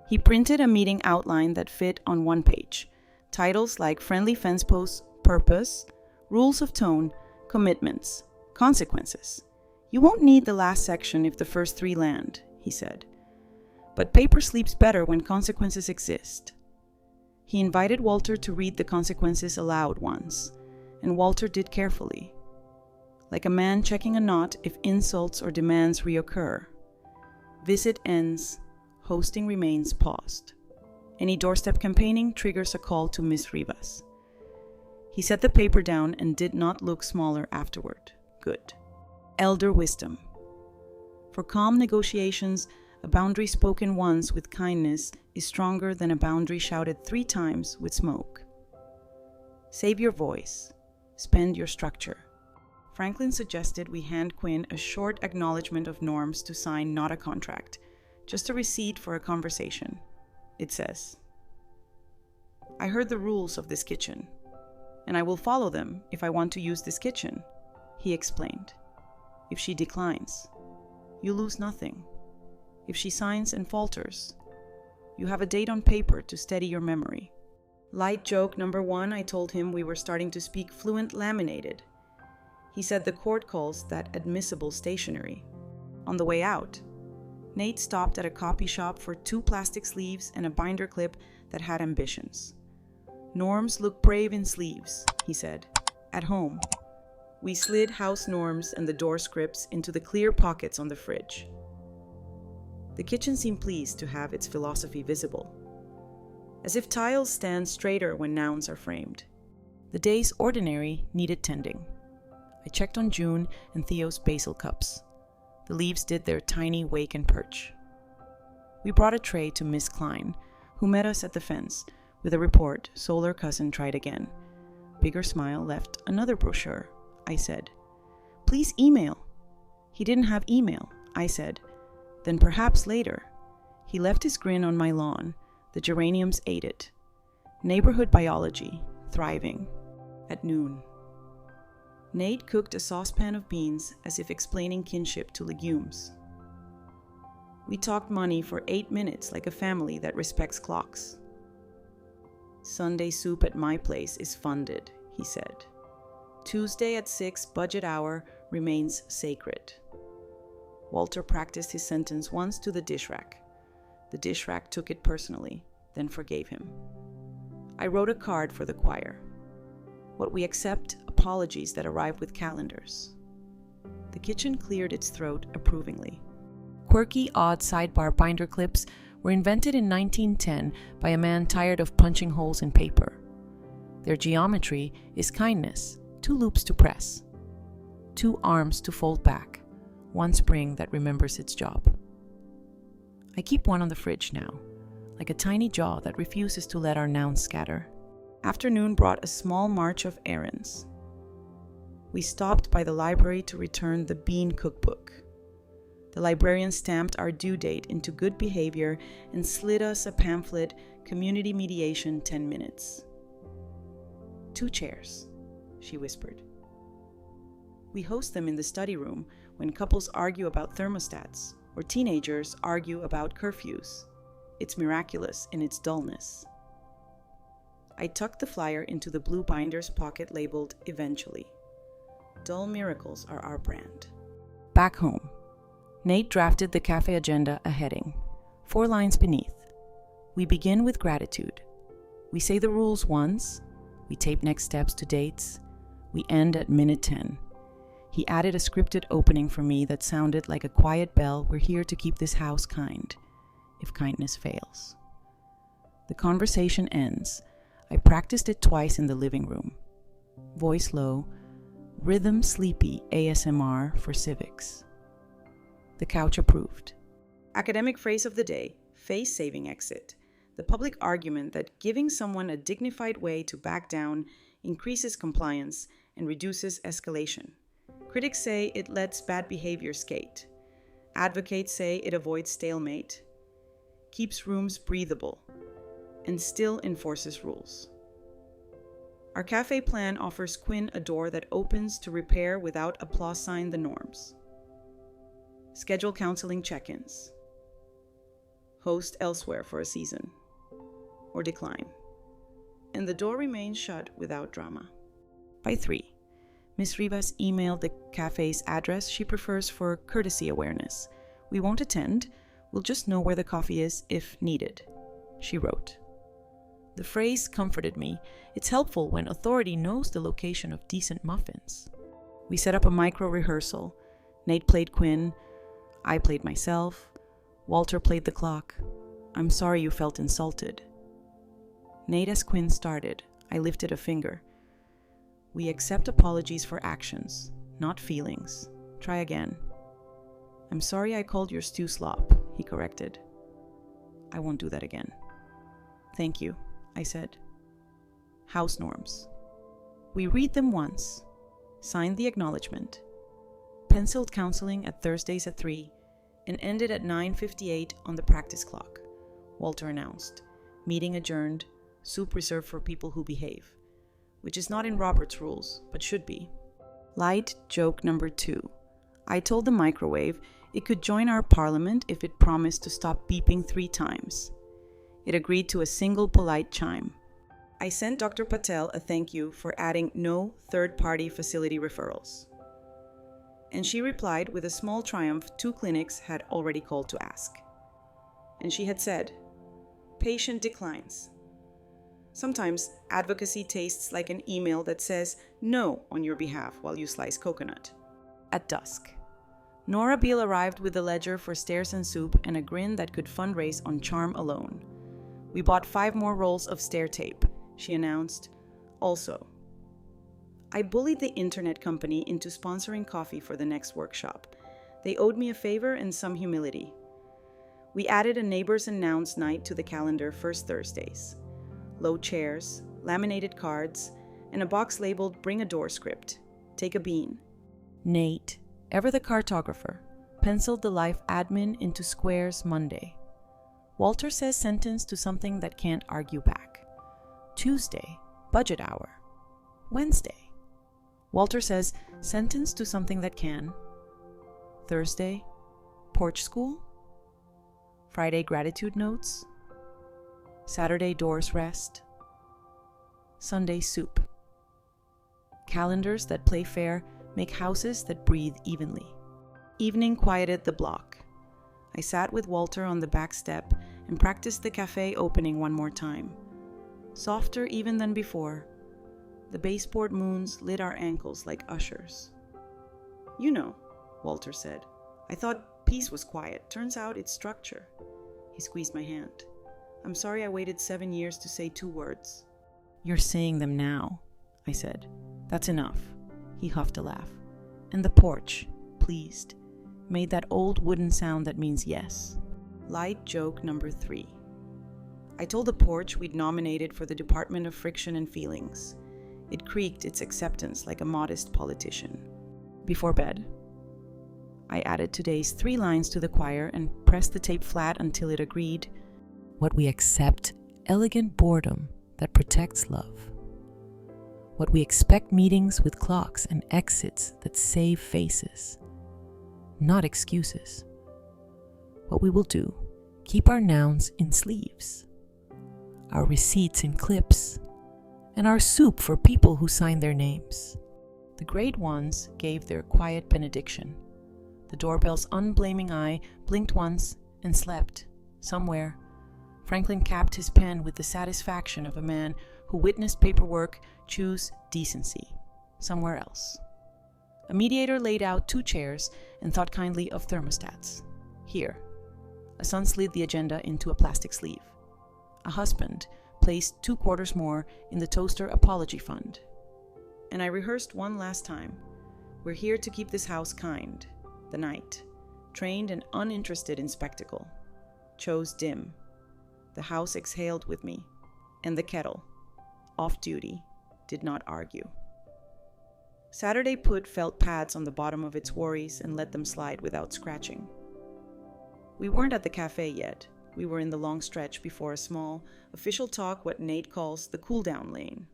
He printed a meeting outline that fit on 1 page. Titles like friendly fence posts, purpose, rules of tone, commitments, consequences. You won't need the last section if the first 3 land, he said. But paper sleeps better when consequences exist. He invited Walter to read the consequences aloud once, and Walter did carefully. Like a man checking a knot if insults or demands reoccur. Visit ends, hosting remains paused. Any doorstep campaigning triggers a call to Miss Rivas. He set the paper down and did not look smaller afterward. Good. Elder wisdom. For calm negotiations, a boundary spoken once with kindness is stronger than a boundary shouted 3 times with smoke. Save your voice. Spend your structure. Franklin suggested we hand Quinn a short acknowledgement of norms to sign, not a contract. Just a receipt for a conversation. It says, I heard the rules of this kitchen, and I will follow them if I want to use this kitchen, he explained. If she declines, you lose nothing. If she signs and falters, you have a date on paper to steady your memory. Light joke number 1, I told him we were starting to speak fluent laminated. He said the court calls that admissible stationery. On the way out, Nate stopped at a copy shop for 2 plastic sleeves and a binder clip that had ambitions. "Norms look brave in sleeves," he said. "At home." We slid house norms and the door scripts into the clear pockets on the fridge. The kitchen seemed pleased to have its philosophy visible, as if tiles stand straighter when nouns are framed. The day's ordinary needed tending. I checked on June and Theo's basil cups. The leaves did their tiny wake and perch. We brought a tray to Miss Klein, who met us at the fence with a report Solar Cousin tried again. Bigger Smile left another brochure. I said, "Please email." He didn't have email. I said, "Then perhaps later." He left his grin on my lawn. The geraniums ate it. Neighborhood biology, thriving. At noon. Nate cooked a saucepan of beans as if explaining kinship to legumes. We talked money for 8 minutes like a family that respects clocks. "Sunday soup at my place is funded," he said. "Tuesday at 6 budget hour remains sacred." Walter practiced his sentence once to the dish rack. The dish rack took it personally, then forgave him. I wrote a card for the choir. What we accept apologies that arrive with calendars. The kitchen cleared its throat approvingly. Quirky, odd sidebar binder clips were invented in 1910 by a man tired of punching holes in paper. Their geometry is kindness, 2 loops to press, 2 arms to fold back, 1 spring that remembers its job. I keep one on the fridge now, like a tiny jaw that refuses to let our nouns scatter. Afternoon brought a small march of errands. We stopped by the library to return the bean cookbook. The librarian stamped our due date into good behavior and slid us a pamphlet, Community Mediation 10 minutes. 2 chairs, she whispered. We host them in the study room when couples argue about thermostats or teenagers argue about curfews. It's miraculous in its dullness. I tucked the flyer into the blue binder's pocket labeled "Eventually." Dull miracles are our brand. Back home. Nate drafted the cafe agenda a heading, 4 lines beneath. We begin with gratitude. We say the rules once. We tape next steps to dates. We end at minute 10. He added a scripted opening for me that sounded like a quiet bell. We're here to keep this house kind, if kindness fails. The conversation ends. I practiced it twice in the living room. Voice low, rhythm sleepy ASMR for civics. The couch approved. Academic phrase of the day, face-saving exit. The public argument that giving someone a dignified way to back down increases compliance and reduces escalation. Critics say it lets bad behavior skate. Advocates say it avoids stalemate, keeps rooms breathable, and still enforces rules. Our cafe plan offers Quinn a door that opens to repair without applause sign the norms. Schedule counseling check-ins. Host elsewhere for a season. Or decline. And the door remains shut without drama. By 3, Miss Rivas emailed the cafe's address she prefers for courtesy awareness. "We won't attend. We'll just know where the coffee is if needed," she wrote. The phrase comforted me. It's helpful when authority knows the location of decent muffins. We set up a micro rehearsal. Nate played Quinn. I played myself. Walter played the clock. "I'm sorry you felt insulted." Nate as Quinn started. I lifted a finger. "We accept apologies for actions, not feelings. Try again." "I'm sorry I called your stew slop," he corrected. "I won't do that again." "Thank you," I said. House norms. We read them once, signed the acknowledgement, penciled counseling at Thursdays at 3, and ended at 9:58 on the practice clock. Walter announced, "Meeting adjourned, soup reserved for people who behave," which is not in Robert's rules, but should be. Light joke number 2. I told the microwave it could join our parliament if it promised to stop beeping 3 times. It agreed to a single polite chime. I sent Dr. Patel a thank you for adding no third-party facility referrals. And she replied with a small triumph 2 clinics had already called to ask. And she had said, "Patient declines." Sometimes advocacy tastes like an email that says no on your behalf while you slice coconut. At dusk, Nora Beale arrived with a ledger for stairs and soup and a grin that could fundraise on charm alone. "We bought 5 more rolls of stair tape," she announced. "Also, I bullied the internet company into sponsoring coffee for the next workshop. They owed me a favor and some humility. We added a neighbors and nouns night to the calendar first Thursdays. Low chairs, laminated cards, and a box labeled "Bring a door" script. Take a bean." Nate, ever the cartographer, penciled the life admin into squares Monday. Walter says sentence to something that can't argue back. Tuesday, budget hour. Wednesday, Walter says sentence to something that can. Thursday, porch school. Friday, gratitude notes. Saturday, doors rest. Sunday, soup. Calendars that play fair make houses that breathe evenly. Evening quieted the block. I sat with Walter on the back step and practiced the cafe opening one more time. Softer even than before. The baseboard moons lit our ankles like ushers. "You know," Walter said, "I thought peace was quiet. Turns out it's structure." He squeezed my hand. "I'm sorry I waited 7 years to say 2 words. "You're saying them now," I said. "That's enough." He huffed a laugh. And the porch, pleased, made that old wooden sound that means yes. Light joke number 3. I told the porch we'd nominated for the Department of Friction and Feelings. It creaked its acceptance like a modest politician. Before bed, I added today's 3 lines to the choir and pressed the tape flat until it agreed. "What we accept, elegant boredom that protects love. What we expect, meetings with clocks and exits that save faces, not excuses. What we will do, keep our nouns in sleeves, our receipts in clips, and our soup for people who sign their names." The great ones gave their quiet benediction. The doorbell's unblaming eye blinked once and slept, somewhere. Franklin capped his pen with the satisfaction of a man who witnessed paperwork choose decency, somewhere else. A mediator laid out 2 chairs and thought kindly of thermostats. Here. A son slid the agenda into a plastic sleeve. A husband placed 2 quarters more in the toaster apology fund. And I rehearsed one last time. We're here to keep this house kind. The night, trained and uninterested in spectacle, chose dim. The house exhaled with me, and the kettle, off duty, did not argue. Saturday put felt pads on the bottom of its worries and let them slide without scratching. We weren't at the cafe yet. We were in the long stretch before a small, official talk, what Nate calls the cool-down lane.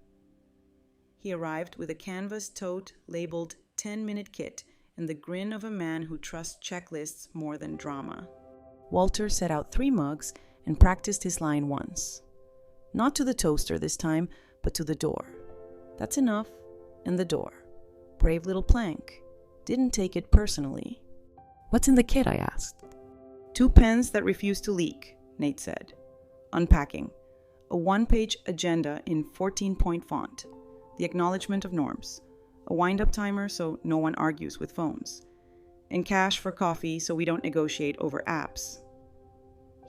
He arrived with a canvas tote labeled 10-minute kit and the grin of a man who trusts checklists more than drama. Walter set out 3 mugs and practiced his line once. Not to the toaster this time, but to the door. That's enough, and the door. Brave little plank. Didn't take it personally. "What's in the kit?" I asked. 2 pens that refuse to leak, Nate said. Unpacking. A 1-page agenda in 14-point font. The acknowledgement of norms. A wind-up timer so no one argues with phones. And cash for coffee so we don't negotiate over apps.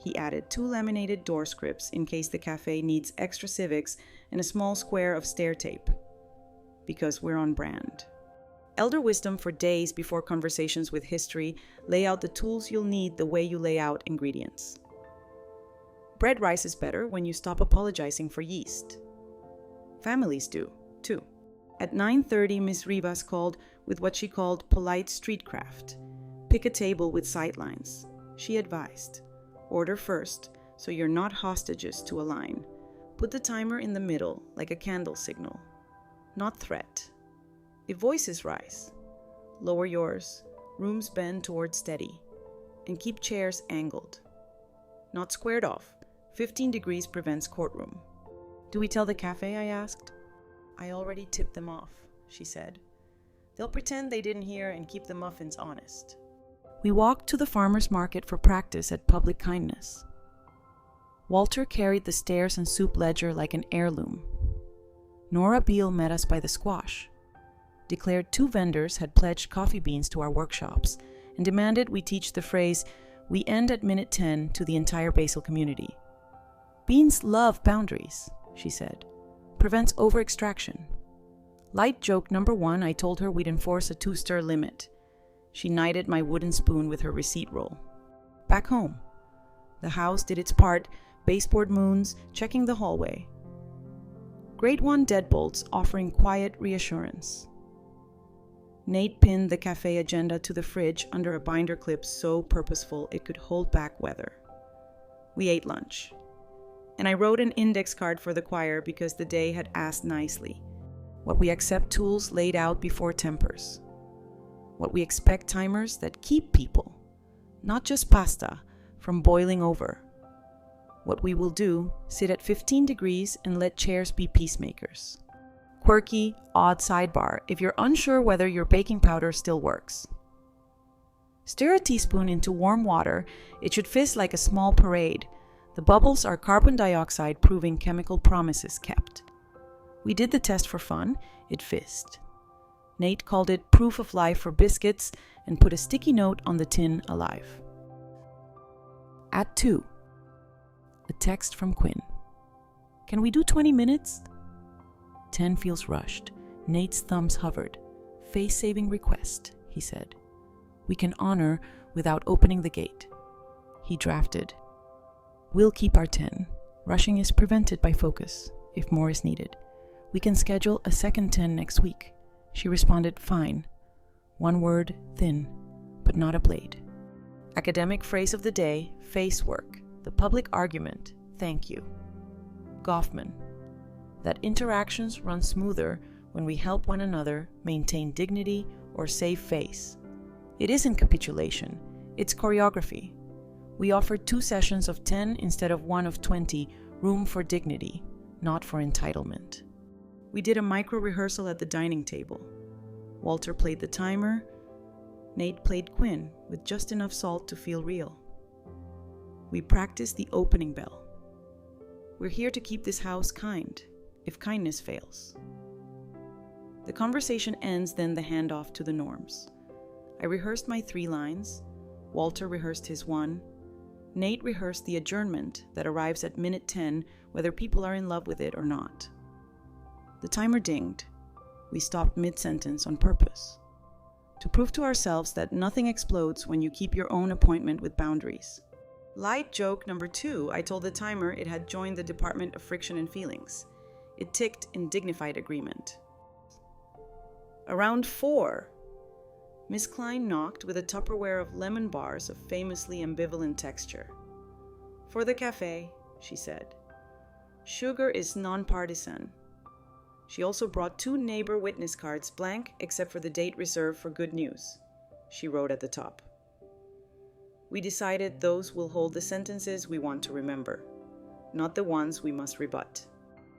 He added 2 laminated door scripts in case the cafe needs extra civics and a small square of stair tape. Because we're on brand. Elder wisdom for days before conversations with history. Lay out the tools you'll need the way you lay out ingredients. Bread rises better when you stop apologizing for yeast. Families do, too. At 9:30, Miss Rivas called with what she called polite streetcraft. Pick a table with sightlines. She advised. Order first, so you're not hostages to a line. Put the timer in the middle, like a candle signal. Not threat. If voices rise, lower yours, rooms bend toward steady, and keep chairs angled. Not squared off. 15 degrees prevents courtroom. "Do we tell the cafe?" I asked. "I already tipped them off," she said. They'll pretend they didn't hear and keep the muffins honest. We walked to the farmer's market for practice at public kindness. Walter carried the stairs and soup ledger like an heirloom. Nora Beale met us by the squash, declared 2 vendors had pledged coffee beans to our workshops, and demanded we teach the phrase, "We end at minute 10" to the entire Basel community. "Beans love boundaries," she said. "Prevents over-extraction." Light joke number 1, I told her we'd enforce a 2-stir limit. She knighted my wooden spoon with her receipt roll. Back home, the house did its part, baseboard moons, checking the hallway. Grade 1 deadbolts offering quiet reassurance. Nate pinned the cafe agenda to the fridge under a binder clip so purposeful it could hold back weather. We ate lunch, and I wrote an index card for the choir because the day had asked nicely. What we accept tools laid out before tempers. What we expect timers that keep people, not just pasta, from boiling over. What we will do, sit at 15 degrees and let chairs be peacemakers. Quirky, odd sidebar if you're unsure whether your baking powder still works. Stir a teaspoon into warm water. It should fizz like a small parade. The bubbles are carbon dioxide proving chemical promises kept. We did the test for fun. It fizzed. Nate called it proof of life for biscuits and put a sticky note on the tin alive. At 2. A text from Quinn. "Can we do 20 minutes? 10 feels rushed. Nate's thumbs hovered. "Face-saving request," he said. "We can honor without opening the gate." He drafted. "We'll keep our 10. Rushing is prevented by focus, if more is needed. We can schedule a second 10 next week." She responded, "Fine." 1 word, thin, but not a blade. Academic phrase of the day, face work. The public argument, thank you. Goffman. That interactions run smoother when we help one another maintain dignity or save face. It isn't capitulation, it's choreography. We offered 2 sessions of 10 instead of 1 of 20, room for dignity, not for entitlement. We did a micro-rehearsal at the dining table. Walter played the timer. Nate played Quinn with just enough salt to feel real. We practiced the opening bell. We're here to keep this house kind, if kindness fails. The conversation ends, then the handoff to the norms. I rehearsed my 3 lines. Walter rehearsed his 1. Nate rehearsed the adjournment that arrives at minute 10, whether people are in love with it or not. The timer dinged. We stopped mid-sentence on purpose, to prove to ourselves that nothing explodes when you keep your own appointment with boundaries. Light joke number 2, I told the timer it had joined the Department of Friction and Feelings. It ticked in dignified agreement. Around 4, Miss Klein knocked with a Tupperware of lemon bars of famously ambivalent texture. "For the cafe," she said. "Sugar is nonpartisan." She also brought 2 neighbor witness cards, blank except for the date reserved for good news. She wrote at the top. We decided those will hold the sentences we want to remember, not the ones we must rebut.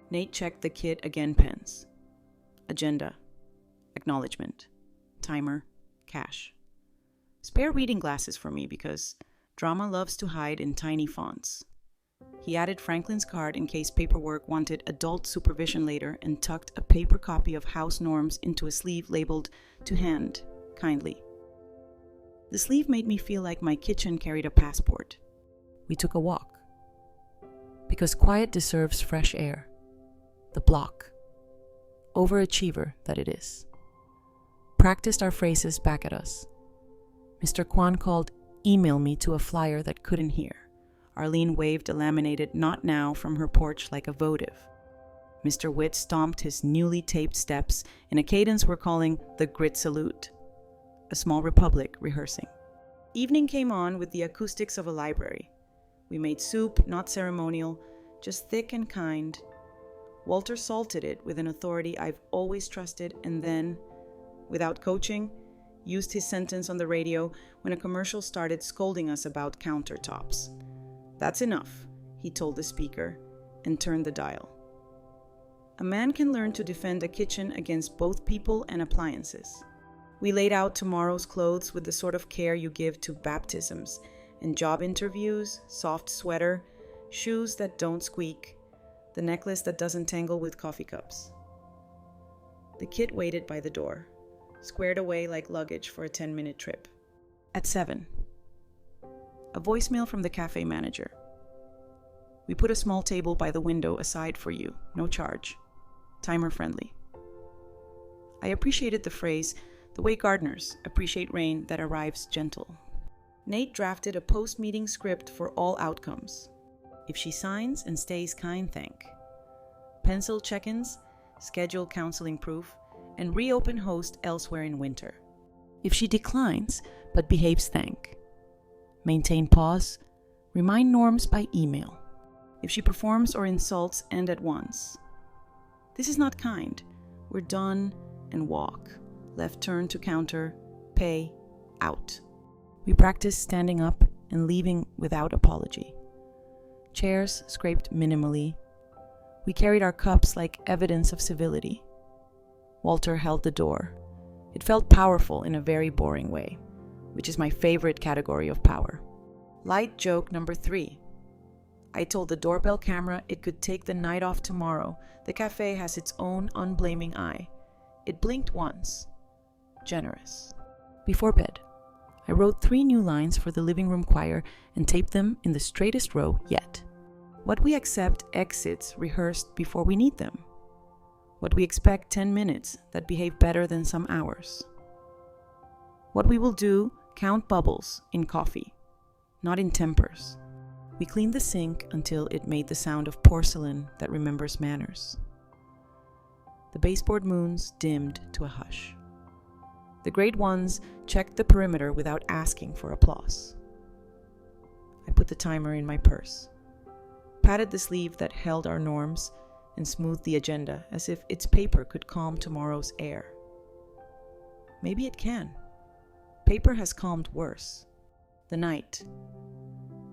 Nate checked the kit again pens. Agenda. Acknowledgement. Timer. Cash. Spare reading glasses for me because drama loves to hide in tiny fonts. He added Franklin's card in case paperwork wanted adult supervision later and tucked a paper copy of house norms into a sleeve labeled "To hand, kindly." The sleeve made me feel like my kitchen carried a passport. We took a walk. Because quiet deserves fresh air. The block. Overachiever that it is. Practiced our phrases back at us. Mr. Kwan called "email me" to a flyer that couldn't hear. Arlene waved a laminated "not now" from her porch like a votive. Mr. Witt stomped his newly taped steps in a cadence we're calling the Grit Salute. A small republic rehearsing. Evening came on with the acoustics of a library. We made soup, not ceremonial, just thick and kind. Walter salted it with an authority I've always trusted and then, without coaching, used his sentence on the radio when a commercial started scolding us about countertops. "That's enough," he told the speaker, and turned the dial. A man can learn to defend a kitchen against both people and appliances. We laid out tomorrow's clothes with the sort of care you give to baptisms and job interviews: soft sweater, shoes that don't squeak, the necklace that doesn't tangle with coffee cups. The kid waited by the door, squared away like luggage for a 10-minute trip. At 7, a voicemail from the cafe manager. We put a small table by the window aside for you, no charge, timer friendly. I appreciated the phrase, the way gardeners appreciate rain that arrives gentle. Nate drafted a post-meeting script for all outcomes. If she signs and stays kind, thank. Pencil check-ins, schedule counseling proof, and reopen host elsewhere in winter. If she declines but behaves, thank. Maintain pause, remind norms by email. If she performs or insults, end at once. This is not kind. We're done and walk. Left turn to counter, pay, out. We practice standing up and leaving without apology. Chairs scraped minimally. We carried our cups like evidence of civility. Walter held the door. It felt powerful in a very boring way, which is my favorite category of power. Light joke number 3. I told the doorbell camera it could take the night off tomorrow. The cafe has its own unblaming eye. It blinked once. Generous. Before bed, I wrote 3 new lines for the living room choir and taped them in the straightest row yet. What we accept exits rehearsed before we need them. What we expect 10 minutes that behave better than some hours. What we will do, count bubbles in coffee, not in tempers. We cleaned the sink until it made the sound of porcelain that remembers manners. The baseboard moons dimmed to a hush. The great ones checked the perimeter without asking for applause. I put the timer in my purse, patted the sleeve that held our norms, and smoothed the agenda as if its paper could calm tomorrow's air. Maybe it can. Paper has calmed worse. The night,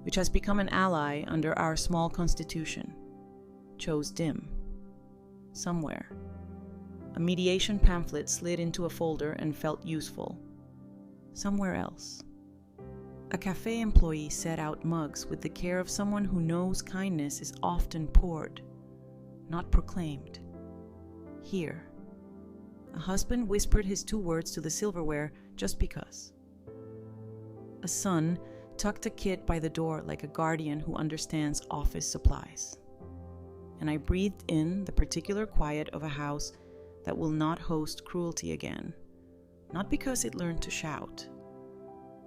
which has become an ally under our small constitution, chose dim. Somewhere, a mediation pamphlet slid into a folder and felt useful. Somewhere else, a cafe employee set out mugs with the care of someone who knows kindness is often poured, not proclaimed. Here, a husband whispered his 2 words to the silverware just because. A son tucked a kid by the door like a guardian who understands office supplies. And I breathed in the particular quiet of a house that will not host cruelty again, not because it learned to shout,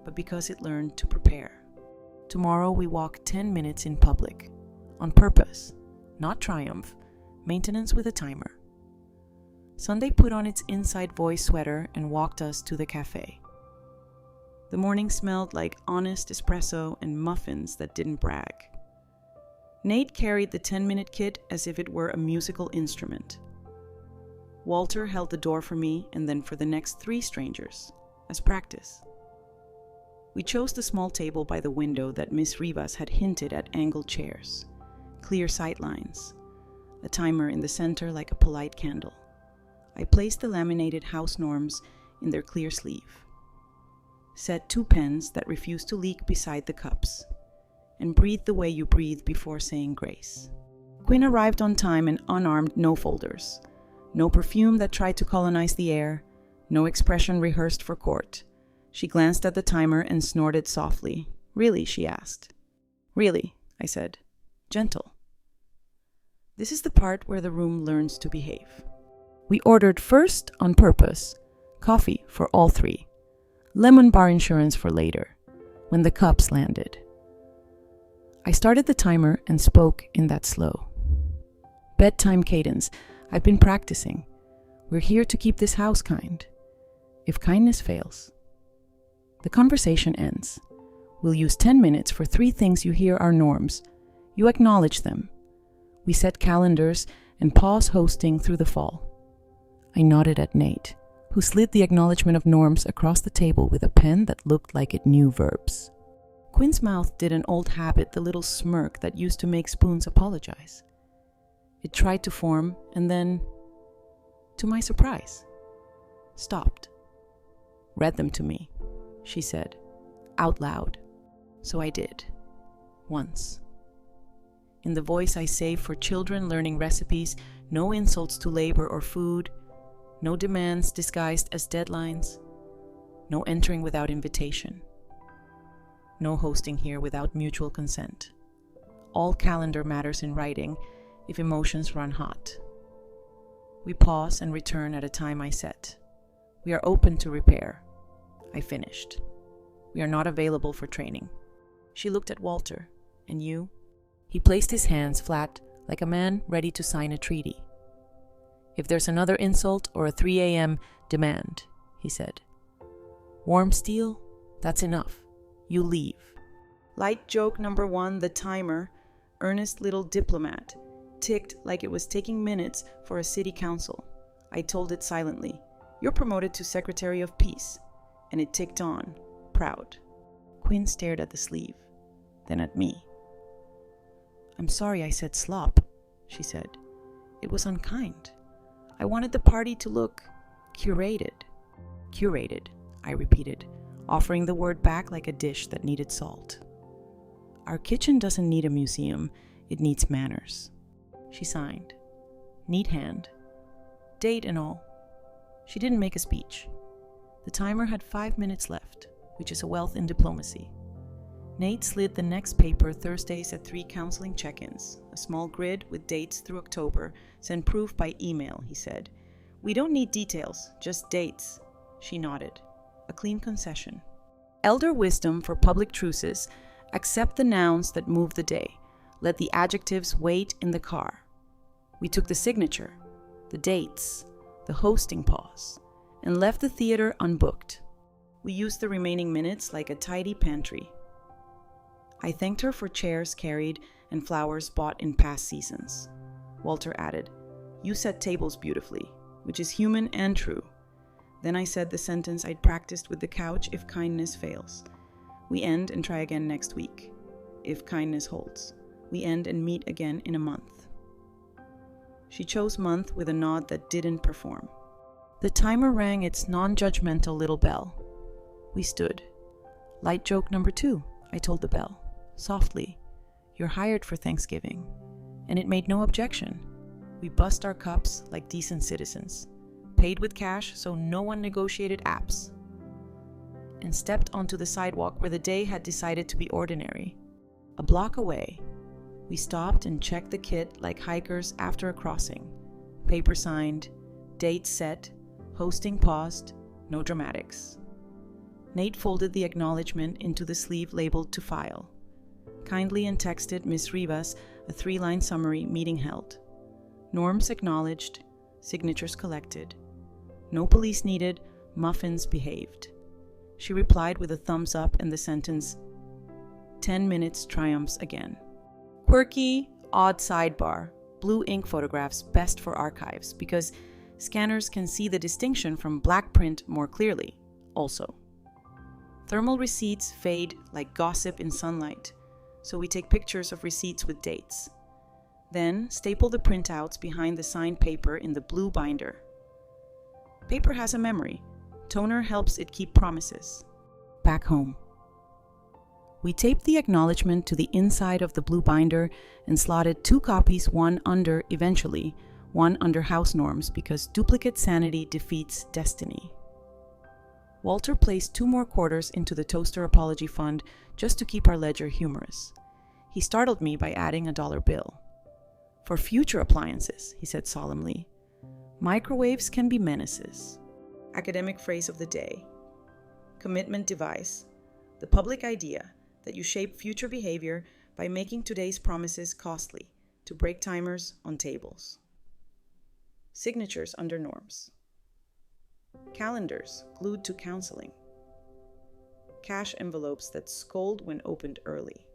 but because it learned to prepare. Tomorrow we walk 10 minutes in public, on purpose, not triumph, maintenance with a timer. Sunday put on its inside voice sweater and walked us to the cafe. The morning smelled like honest espresso and muffins that didn't brag. Nate carried the 10-minute kit as if it were a musical instrument. Walter held the door for me and then for the next 3 strangers, as practice. We chose the small table by the window that Miss Rivas had hinted at angled chairs, clear sightlines, a timer in the center like a polite candle. I placed the laminated house norms in their clear sleeve, set 2 pens that refused to leak beside the cups, and breathed the way you breathe before saying grace. Quinn arrived on time and unarmed, no folders, no perfume that tried to colonize the air, no expression rehearsed for court. She glanced at the timer and snorted softly. "Really?" she asked. "Really," I said. "Gentle." This is the part where the room learns to behave. We ordered first, on purpose, coffee for all 3, lemon bar insurance for later, when the cups landed. I started the timer and spoke in that slow bedtime cadence I've been practicing. We're here to keep this house kind. If kindness fails, the conversation ends. We'll use 10 minutes for 3 things you hear are norms. You acknowledge them. We set calendars and pause hosting through the fall. I nodded at Nate, who slid the acknowledgement of norms across the table with a pen that looked like it knew verbs. Quinn's mouth did an old habit, the little smirk that used to make spoons apologize. It tried to form and then, to my surprise, stopped. Read them to me, she said, out loud. So I did. Once. In the voice I save for children learning recipes, no insults to labor or food, no demands disguised as deadlines, no entering without invitation, no hosting here without mutual consent. All calendar matters in writing if emotions run hot. We pause and return at a time I set. We are open to repair. I finished. We are not available for training. She looked at Walter. And you? He placed his hands flat like a man ready to sign a treaty. If there's another insult or a 3 a.m. demand, he said. Warm steel? That's enough. You leave. Light joke number 1, the timer, earnest little diplomat, ticked like it was taking minutes for a city council. I told it silently. You're promoted to Secretary of Peace. And it ticked on, proud. Quinn stared at the sleeve, then at me. I'm sorry I said slop, she said. It was unkind. I wanted the party to look curated. Curated, I repeated, offering the word back like a dish that needed salt. Our kitchen doesn't need a museum, it needs manners. She signed. Neat hand. Date and all. She didn't make a speech. The timer had 5 minutes left, which is a wealth in diplomacy. Nate slid the next paper Thursdays at 3 counseling check-ins, a small grid with dates through October, send proof by email, he said. We don't need details, just dates. She nodded. A clean concession. Elder wisdom for public truces, accept the nouns that move the day. Let the adjectives wait in the car. We took the signature, the dates, the hosting pause, and left the theater unbooked. We used the remaining minutes like a tidy pantry. I thanked her for chairs carried and flowers bought in past seasons. Walter added, You set tables beautifully, which is human and true. Then I said the sentence I'd practiced with the couch if kindness fails. We end and try again next week. If kindness holds. We end and meet again in a month. She chose month with a nod that didn't perform. The timer rang its non-judgmental little bell. We stood. Light joke number 2, I told the bell. Softly, you're hired for Thanksgiving. And it made no objection. We bussed our cups like decent citizens, paid with cash so no one negotiated apps, and stepped onto the sidewalk where the day had decided to be ordinary. A block away, we stopped and checked the kit like hikers after a crossing. Paper signed, date set, hosting paused, no dramatics. Nate folded the acknowledgement into the sleeve labeled to file. Kindly and texted Miss Rivas a 3-line summary, meeting held. Norms acknowledged, signatures collected. No police needed, muffins behaved. She replied with a thumbs up and the sentence, 10 minutes triumphs again. Quirky, odd sidebar, blue ink photographs best for archives because scanners can see the distinction from black print more clearly, also. Thermal receipts fade like gossip in sunlight, so we take pictures of receipts with dates. Then staple the printouts behind the signed paper in the blue binder. Paper has a memory. Toner helps it keep promises. Back home. We taped the acknowledgement to the inside of the blue binder and slotted 2 copies, one under eventually, one under house norms because duplicate sanity defeats destiny. Walter placed 2 more quarters into the toaster apology fund just to keep our ledger humorous. He startled me by adding a $1 bill. For future appliances, he said solemnly, microwaves can be menaces. Academic phrase of the day. Commitment device. The public idea that you shape future behavior by making today's promises costly to break timers on tables. Signatures under norms. Calendars glued to counseling. Cash envelopes that scold when opened early.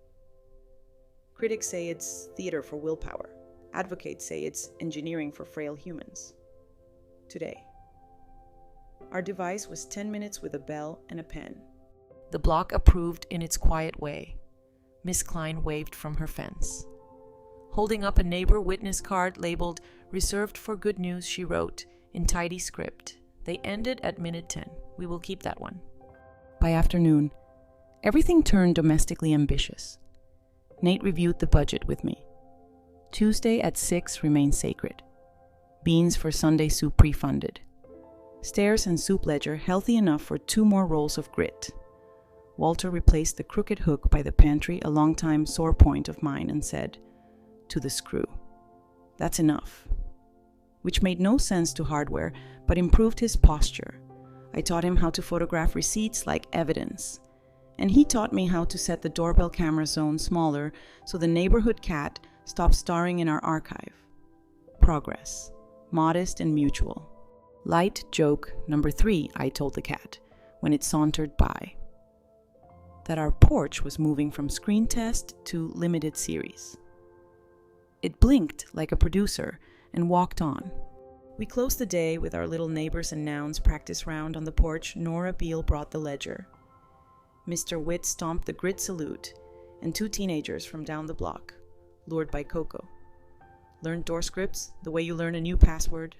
Critics say it's theater for willpower. Advocates say it's engineering for frail humans. Today. Our device was 10 minutes with a bell and a pen. The block approved in its quiet way. Miss Klein waved from her fence. Holding up a neighbor witness card labeled "Reserved for Good News," she wrote, in tidy script, they ended at minute 10. We will keep that one. By afternoon, everything turned domestically ambitious. Nate reviewed the budget with me. Tuesday at 6 remained sacred. Beans for Sunday soup pre-funded. Stairs and soup ledger healthy enough for 2 more rolls of grit. Walter replaced the crooked hook by the pantry, a long-time sore point of mine, and said, "To the screw. That's enough." Which made no sense to hardware, but improved his posture. I taught him how to photograph receipts like evidence. And he taught me how to set the doorbell camera zone smaller so the neighborhood cat stopped starring in our archive. Progress. Modest and mutual. Light joke number 3, I told the cat, when it sauntered by. That our porch was moving from screen test to limited series. It blinked like a producer and walked on. We closed the day with our little neighbors and nouns practice round on the porch. Nora Beale brought the ledger. Mr. Witt stomped the grit salute, and 2 teenagers from down the block, lured by Coco. Learned door scripts the way you learn a new password.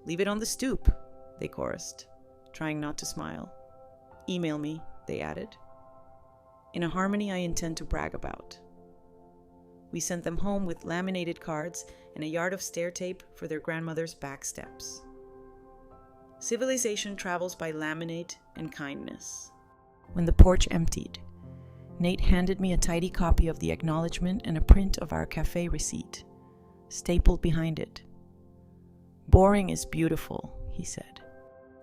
"Leave it on the stoop," they chorused, trying not to smile. "Email me," they added. In a harmony I intend to brag about. We sent them home with laminated cards and a yard of stair tape for their grandmother's back steps. Civilization travels by laminate and kindness. When the porch emptied, Nate handed me a tidy copy of the acknowledgement and a print of our cafe receipt, stapled behind it. "Boring is beautiful," he said.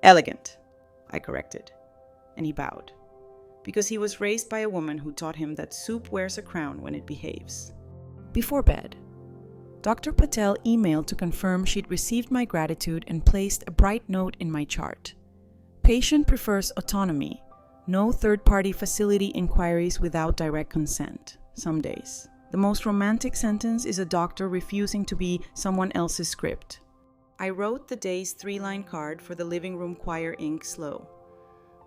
"Elegant," I corrected, and he bowed, because he was raised by a woman who taught him that soup wears a crown when it behaves. Before bed, Dr. Patel emailed to confirm she'd received my gratitude and placed a bright note in my chart. Patient prefers autonomy. No third-party facility inquiries without direct consent. Some days. The most romantic sentence is a doctor refusing to be someone else's script. I wrote the day's 3-line card for the living room choir ink slow.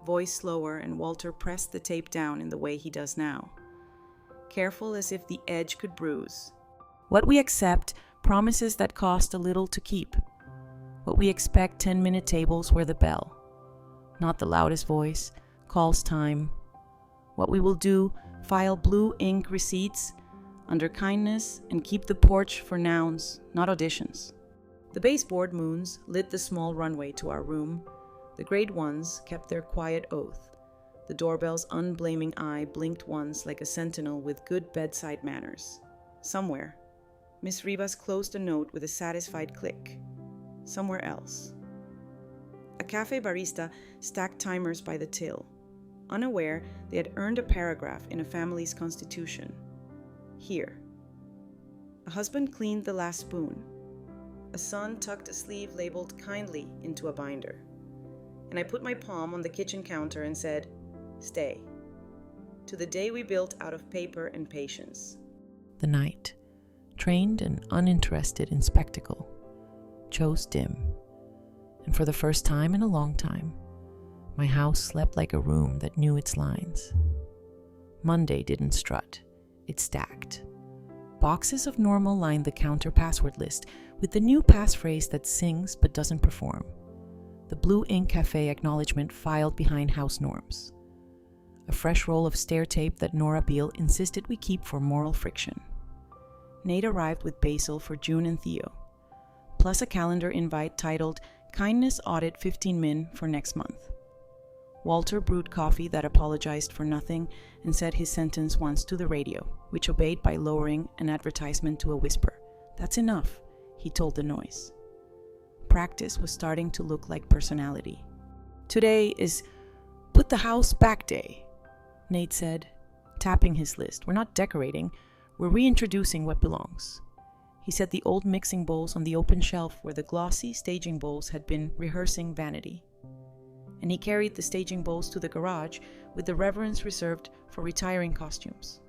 Voice slower, and Walter pressed the tape down in the way he does now. Careful as if the edge could bruise. What we accept promises that cost a little to keep. What we expect 10-minute tables where the bell. Not the loudest voice. Calls time. What we will do, file blue ink receipts under kindness and keep the porch for nouns, not auditions. The baseboard moons lit the small runway to our room. The grade 1s kept their quiet oath. The doorbell's unblaming eye blinked once like a sentinel with good bedside manners. Somewhere, Miss Rivas closed a note with a satisfied click. Somewhere else. A cafe barista stacked timers by the till. Unaware, they had earned a paragraph in a family's constitution. Here. A husband cleaned the last spoon. A son tucked a sleeve labeled kindly into a binder. And I put my palm on the kitchen counter and said, "Stay. To the day we built out of paper and patience." The night, trained and uninterested in spectacle, chose dim. And for the first time in a long time, my house slept like a room that knew its lines. Monday didn't strut, it stacked. Boxes of normal lined the counter password list with the new passphrase that sings but doesn't perform. The blue ink cafe acknowledgement filed behind house norms. A fresh roll of stair tape that Nora Beale insisted we keep for moral friction. Nate arrived with basil for June and Theo, plus a calendar invite titled Kindness Audit 15 Min for next month. Walter brewed coffee that apologized for nothing and said his sentence once to the radio, which obeyed by lowering an advertisement to a whisper. "That's enough," he told the noise. Practice was starting to look like personality. "Today is Put the House Back Day," Nate said, tapping his list. "We're not decorating, we're reintroducing what belongs." He set the old mixing bowls on the open shelf where the glossy staging bowls had been rehearsing vanity. And he carried the staging bowls to the garage with the reverence reserved for retiring costumes.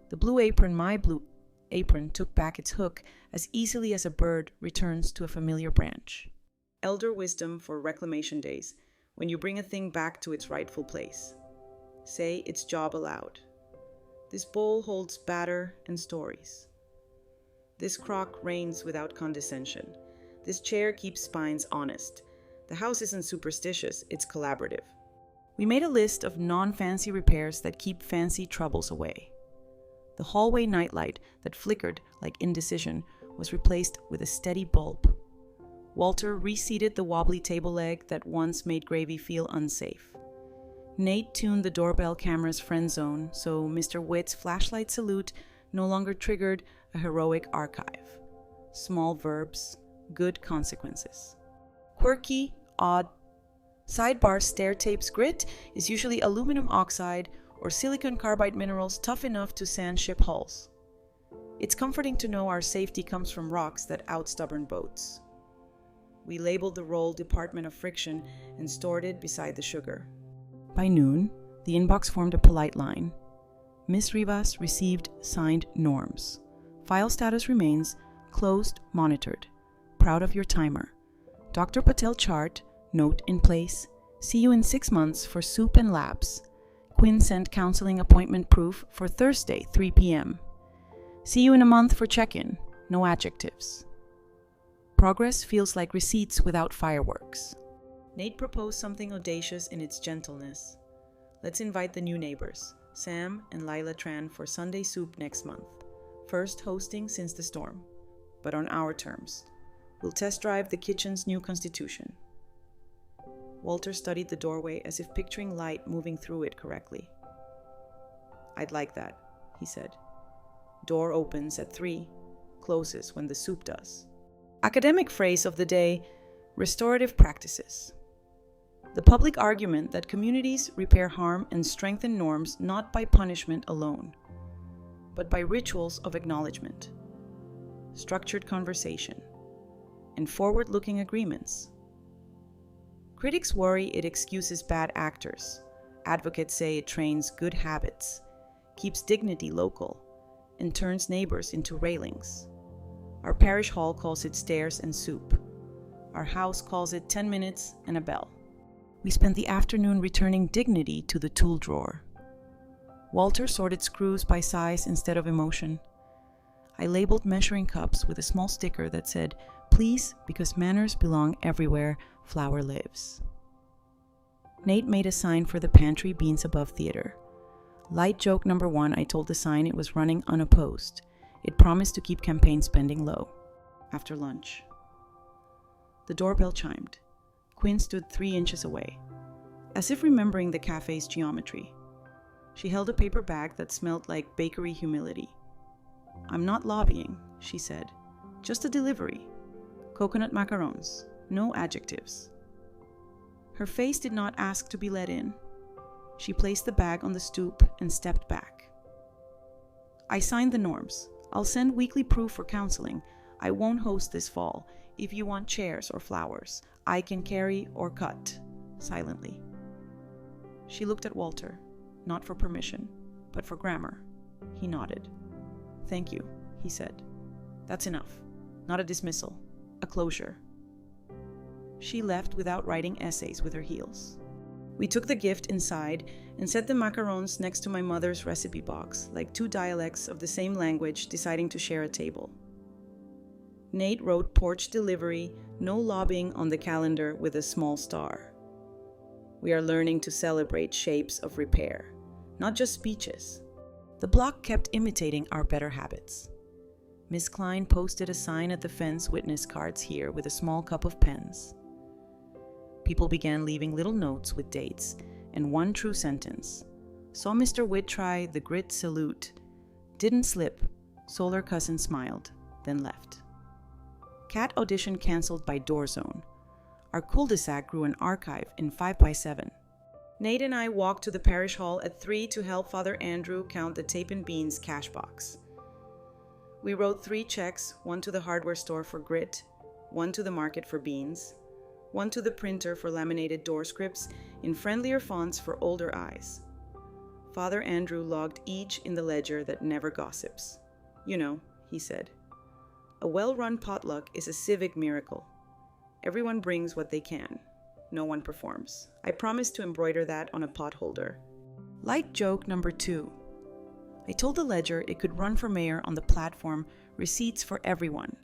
The blue apron, my blue apron, took back its hook as easily as a bird returns to a familiar branch. Elder wisdom for reclamation days, when you bring a thing back to its rightful place. Say its job aloud. This bowl holds batter and stories. This crock reigns without condescension. This chair keeps spines honest. The house isn't superstitious, it's collaborative. We made a list of non-fancy repairs that keep fancy troubles away. The hallway nightlight that flickered like indecision was replaced with a steady bulb. Walter reseated the wobbly table leg that once made Gravy feel unsafe. Nate tuned the doorbell camera's friend zone so Mr. Witt's flashlight salute no longer triggered a heroic archive. Small verbs, good consequences. Quirky, odd. Sidebar stair tape's grit is usually aluminum oxide or silicon carbide minerals tough enough to sand ship hulls. It's comforting to know our safety comes from rocks that out-stubborn boats. We labeled the roll Department of Friction and stored it beside the sugar. By noon, the inbox formed a polite line. Miss Rivas received signed norms. File status remains closed, monitored. Proud of your timer. Dr. Patel chart, note in place. See you in 6 months for soup and labs. Quinn sent counseling appointment proof for Thursday, 3 p.m. See you in a month for check-in. No adjectives. Progress feels like receipts without fireworks. Nate proposed something audacious in its gentleness. Let's invite the new neighbors, Sam and Lila Tran, for Sunday soup next month. First hosting since the storm, but on our terms. We'll test drive the kitchen's new constitution. Walter studied the doorway as if picturing light moving through it correctly. I'd like that, he said. Door opens at 3, closes when the soup does. Academic phrase of the day, restorative practices. The public argument that communities repair harm and strengthen norms not by punishment alone, but by rituals of acknowledgement, structured conversation, and forward-looking agreements. Critics worry it excuses bad actors. Advocates say it trains good habits, keeps dignity local, and turns neighbors into railings. Our parish hall calls it stairs and soup. Our house calls it 10 minutes and a bell. We spent the afternoon returning dignity to the tool drawer. Walter sorted screws by size instead of emotion. I labeled measuring cups with a small sticker that said, "Please, because manners belong everywhere flour lives." Nate made a sign for the pantry beans above theater. Light joke number 1, I told the sign it was running unopposed. It promised to keep campaign spending low. After lunch. The doorbell chimed. Quinn stood 3 inches away, as if remembering the cafe's geometry. She held a paper bag that smelled like bakery humility. "I'm not lobbying," she said. "Just a delivery. Coconut macarons. No adjectives." Her face did not ask to be let in. She placed the bag on the stoop and stepped back. "I signed the norms. I'll send weekly proof for counseling. I won't host this fall. If you want chairs or flowers, I can carry or cut." Silently. She looked at Walter, not for permission, but for grammar. He nodded. "Thank you," he said. "That's enough. Not a dismissal. A closure." She left without writing essays with her heels. We took the gift inside and set the macarons next to my mother's recipe box, like 2 dialects of the same language deciding to share a table. Nate wrote porch delivery, no lobbying on the calendar with a small star. We are learning to celebrate shapes of repair, not just speeches. The block kept imitating our better habits. Miss Klein posted a sign at the fence, "Witness cards here," with a small cup of pens. People began leaving little notes with dates and 1 true sentence. Saw Mr. Witt try the grit salute. Didn't slip. Solar cousin smiled, then left. Cat audition canceled by door zone. Our cul-de-sac grew an archive in 5x7. Nate and I walked to the parish hall at 3 to help Father Andrew count the tape and beans cash box. We wrote 3 checks, 1 to the hardware store for grit, 1 to the market for beans, 1 to the printer for laminated door scripts in friendlier fonts for older eyes. Father Andrew logged each in the ledger that never gossips. "You know," he said, "a well-run potluck is a civic miracle. Everyone brings what they can. No one performs." I promised to embroider that on a pot holder. Light joke number 2. I told the ledger it could run for mayor on the platform "Receipts for Everyone."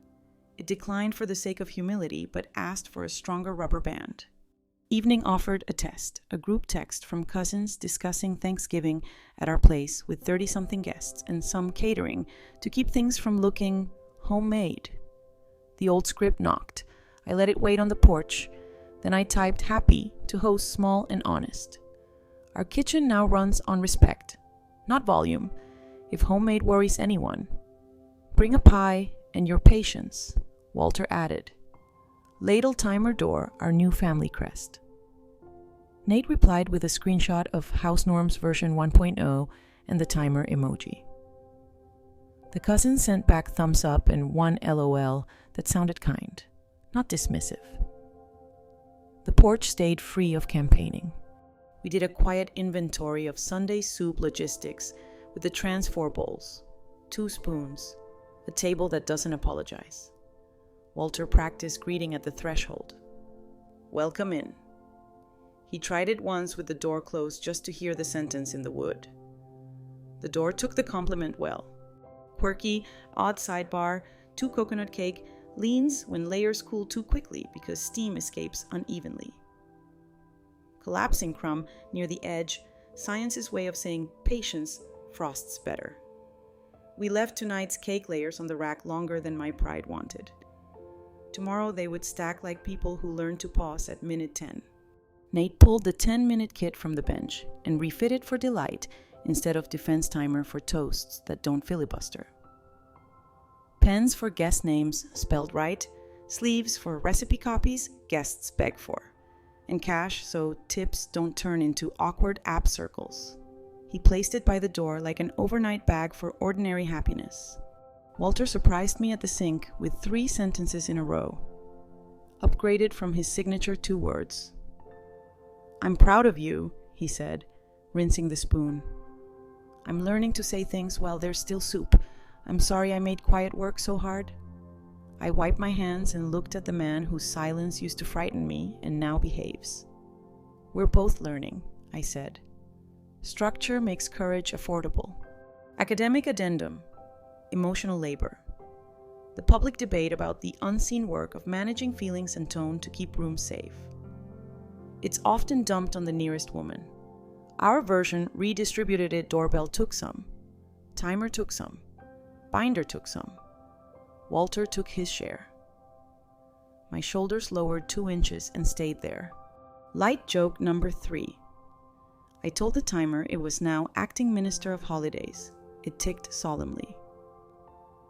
It declined for the sake of humility, but asked for a stronger rubber band. Evening offered a test, a group text from cousins discussing Thanksgiving at our place with 30-something guests and some catering to keep things from looking homemade. The old script knocked. I let it wait on the porch. Then I typed happy to host small and honest. Our kitchen now runs on respect, not volume, if homemade worries anyone. Bring a pie and your patience, Walter added. Ladle timer door, our new family crest. Nate replied with a screenshot of House Norms version 1.0 and the timer emoji. The cousin sent back thumbs up and one LOL that sounded kind, not dismissive. The porch stayed free of campaigning. We did a quiet inventory of Sunday soup logistics with the transfer bowls, 2 spoons, a table that doesn't apologize. Walter practiced greeting at the threshold. Welcome in. He tried it once with the door closed just to hear the sentence in the wood. The door took the compliment well. Quirky, odd sidebar, 2 coconut cake, leans when layers cool too quickly because steam escapes unevenly. Collapsing crumb near the edge, science's way of saying patience frosts better. We left tonight's cake layers on the rack longer than my pride wanted. Tomorrow they would stack like people who learned to pause at minute 10. Nate pulled the 10-minute kit from the bench and refitted for delight instead of defense timer for toasts that don't filibuster. Pens for guest names spelled right, sleeves for recipe copies guests beg for, and cash so tips don't turn into awkward app circles. He placed it by the door like an overnight bag for ordinary happiness. Walter surprised me at the sink with 3 sentences in a row. Upgraded from his signature 2 words. I'm proud of you, he said, rinsing the spoon. I'm learning to say things while there's still soup. I'm sorry I made quiet work so hard. I wiped my hands and looked at the man whose silence used to frighten me and now behaves. We're both learning, I said. Structure makes courage affordable. Academic addendum. Emotional labor. The public debate about the unseen work of managing feelings and tone to keep rooms safe. It's often dumped on the nearest woman. Our version redistributed it. Doorbell took some. Timer took some. Binder took some. Walter took his share. My shoulders lowered 2 inches and stayed there. Light joke number 3. I told the timer it was now acting minister of holidays. It ticked solemnly.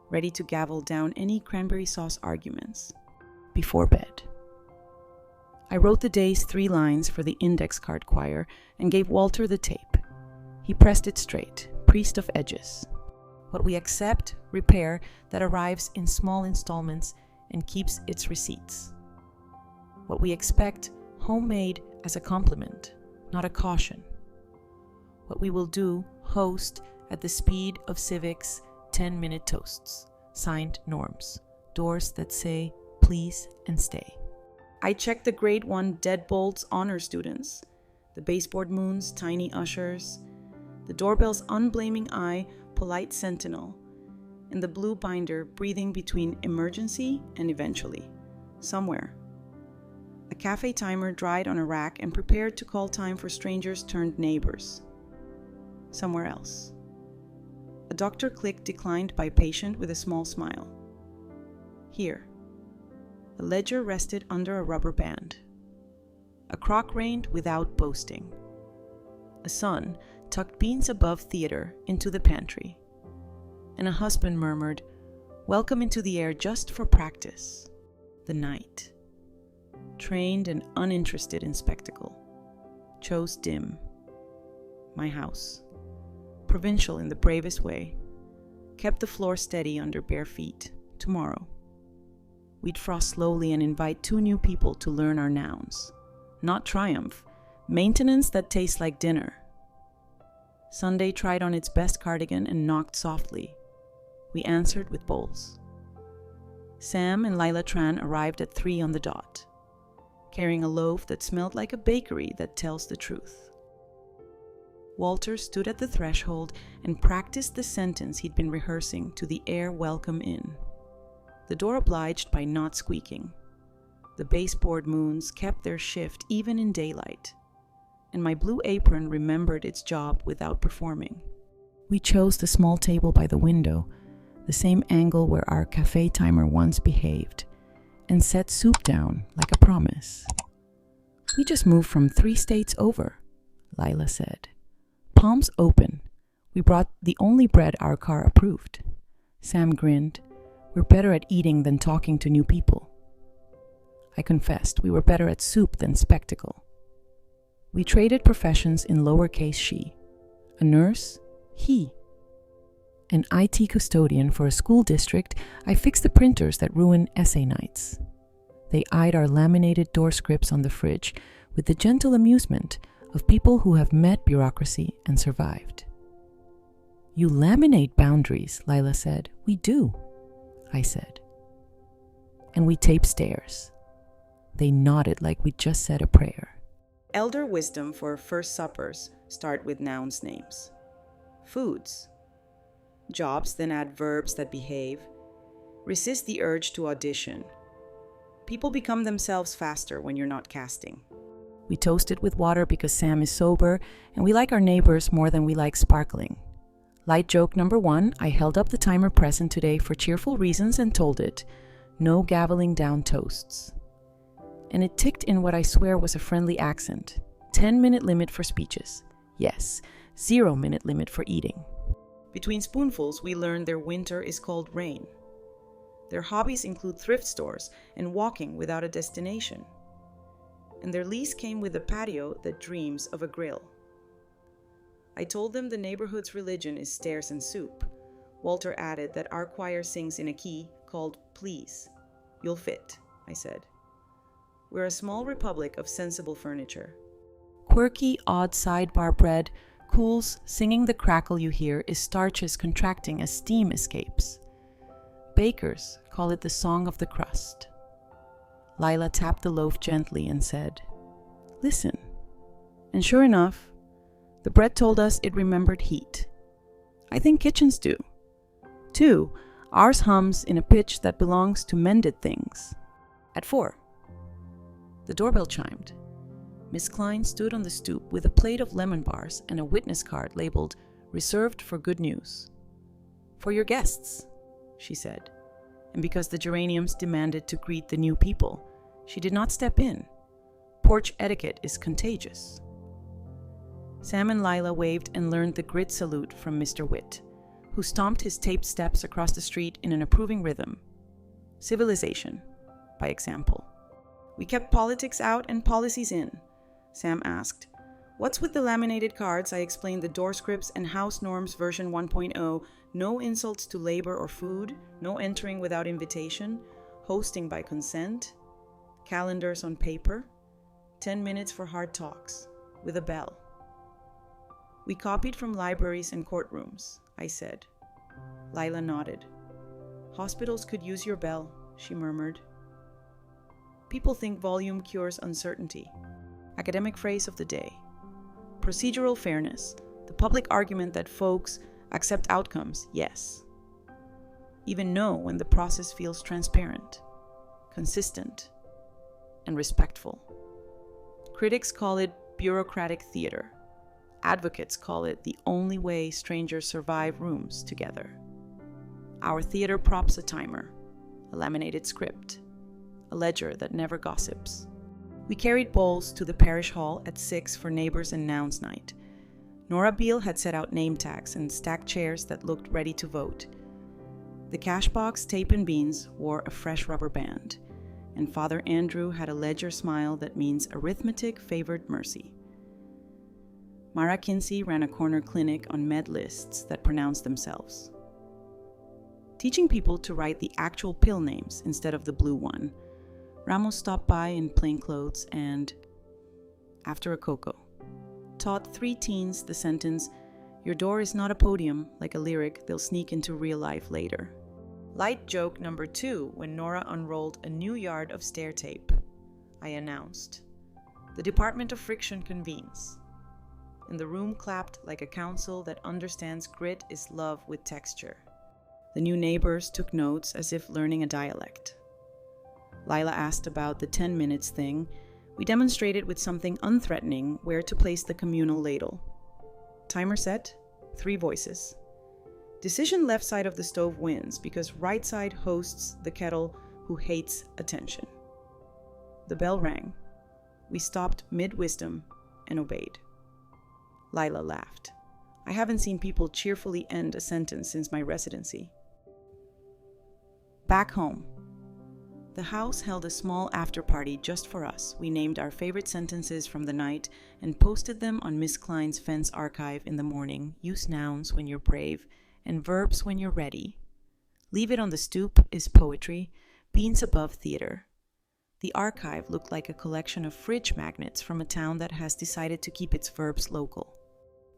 Ready to gavel down any cranberry sauce arguments. Before bed. I wrote the day's 3 lines for the index card choir and gave Walter the tape. He pressed it straight, priest of edges. What we accept, repair, that arrives in small installments and keeps its receipts. What we expect, homemade as a compliment, not a caution. What we will do, host, at the speed of civics, 10-minute toasts, signed norms, doors that say please and stay. I checked the grade 1 deadbolts honor students, the baseboard moons tiny ushers, the doorbell's unblaming eye polite sentinel, and the blue binder breathing between emergency and eventually, somewhere. A cafe timer dried on a rack and prepared to call time for strangers turned neighbors. Somewhere else. A doctor clicked declined by patient with a small smile. Here. A ledger rested under a rubber band. A crock reigned without boasting. A son tucked beans above theater into the pantry. And a husband murmured, "Welcome into the air just for practice." The night. Trained and uninterested in spectacle. Chose dim. My house. Provincial in the bravest way. Kept the floor steady under bare feet. Tomorrow. We'd frost slowly and invite 2 new people to learn our nouns. Not triumph. Maintenance that tastes like dinner. Sunday tried on its best cardigan and knocked softly. We answered with bowls. Sam and Lila Tran arrived at 3 on the dot, carrying a loaf that smelled like a bakery that tells the truth. Walter stood at the threshold and practiced the sentence he'd been rehearsing to the air welcome in. The door obliged by not squeaking. The baseboard moons kept their shift even in daylight, and my blue apron remembered its job without performing. We chose the small table by the window, the same angle where our cafe timer once behaved, and set soup down like a promise. "We just moved from 3 states over," Lila said. Palms open. We brought the only bread our car approved. Sam grinned. "We're better at eating than talking to new people." I confessed we were better at soup than spectacle. We traded professions in lowercase she. A nurse, he. An IT custodian for a school district, I fixed the printers that ruin essay nights. They eyed our laminated door scripts on the fridge with the gentle amusement of people who have met bureaucracy and survived. "You laminate boundaries," Lila said. "We do," I said. And we tape stairs. They nodded like we'd just said a prayer. Elder wisdom for first suppers start with nouns names. Foods. Jobs, then add verbs that behave. Resist the urge to audition. People become themselves faster when you're not casting. We toasted with water because Sam is sober, and we like our neighbors more than we like sparkling. Light joke number 1, I held up the timer present today for cheerful reasons and told it, no gaveling down toasts. And it ticked in what I swear was a friendly accent. 10-minute limit for speeches. Yes, 0-minute limit for eating. Between spoonfuls, we learned their winter is called rain. Their hobbies include thrift stores and walking without a destination. And their lease came with a patio that dreams of a grill. I told them the neighborhood's religion is stairs and soup. Walter added that our choir sings in a key called please. You'll fit, I said. We're a small republic of sensible furniture. Quirky, odd sidebar bread cools, singing the crackle you hear is starches contracting as steam escapes. Bakers call it the song of the crust. Lila tapped the loaf gently and said, "Listen." And sure enough, the bread told us it remembered heat. I think kitchens do. Too, ours hums in a pitch that belongs to mended things. At 4. The doorbell chimed. Miss Klein stood on the stoop with a plate of lemon bars and a witness card labeled "Reserved for Good News." "For your guests," she said. And because the geraniums demanded to greet the new people, she did not step in. Porch etiquette is contagious. Sam and Lila waved and learned the grit salute from Mr. Witt, who stomped his taped steps across the street in an approving rhythm. Civilization, by example. We kept politics out and policies in. Sam asked, "What's with the laminated cards?" I explained the door scripts and house norms version 1.0, no insults to labor or food, no entering without invitation, hosting by consent, calendars on paper, 10 minutes for hard talks, with a bell. We copied from libraries and courtrooms, I said. Lila nodded. "Hospitals could use your bell," she murmured. People think volume cures uncertainty. Academic phrase of the day. Procedural fairness, the public argument that folks accept outcomes, yes. Even no when the process feels transparent, consistent, and respectful. Critics call it bureaucratic theater. Advocates call it the only way strangers survive rooms together. Our theater props a timer, a laminated script, a ledger that never gossips. We carried bowls to the parish hall at 6 for neighbors and nouns night. Nora Beale had set out name tags and stacked chairs that looked ready to vote. The cash box, tape and beans wore a fresh rubber band, and Father Andrew had a ledger smile that means arithmetic favored mercy. Mara Kinsey ran a corner clinic on med lists that pronounced themselves. Teaching people to write the actual pill names instead of the blue one, Ramos stopped by in plain clothes and, after a cocoa, taught 3 teens the sentence, "Your door is not a podium," like a lyric they'll sneak into real life later. Light joke number 2 when Nora unrolled a new yard of stair tape. I announced, "The Department of Friction convenes." And the room clapped like a council that understands grit is love with texture. The new neighbors took notes as if learning a dialect. Lila asked about the 10 minutes thing. We demonstrated with something unthreatening where to place the communal ladle. Timer set, 3 voices. Decision left side of the stove wins because right side hosts the kettle who hates attention. The bell rang. We stopped mid-wisdom and obeyed. Lila laughed. I haven't seen people cheerfully end a sentence since my residency. Back home. The house held a small after-party just for us. We named our favorite sentences from the night and posted them on Miss Klein's fence archive in the morning. Use nouns when you're brave and verbs when you're ready. Leave it on the stoop is poetry. Beans above theater. The archive looked like a collection of fridge magnets from a town that has decided to keep its verbs local.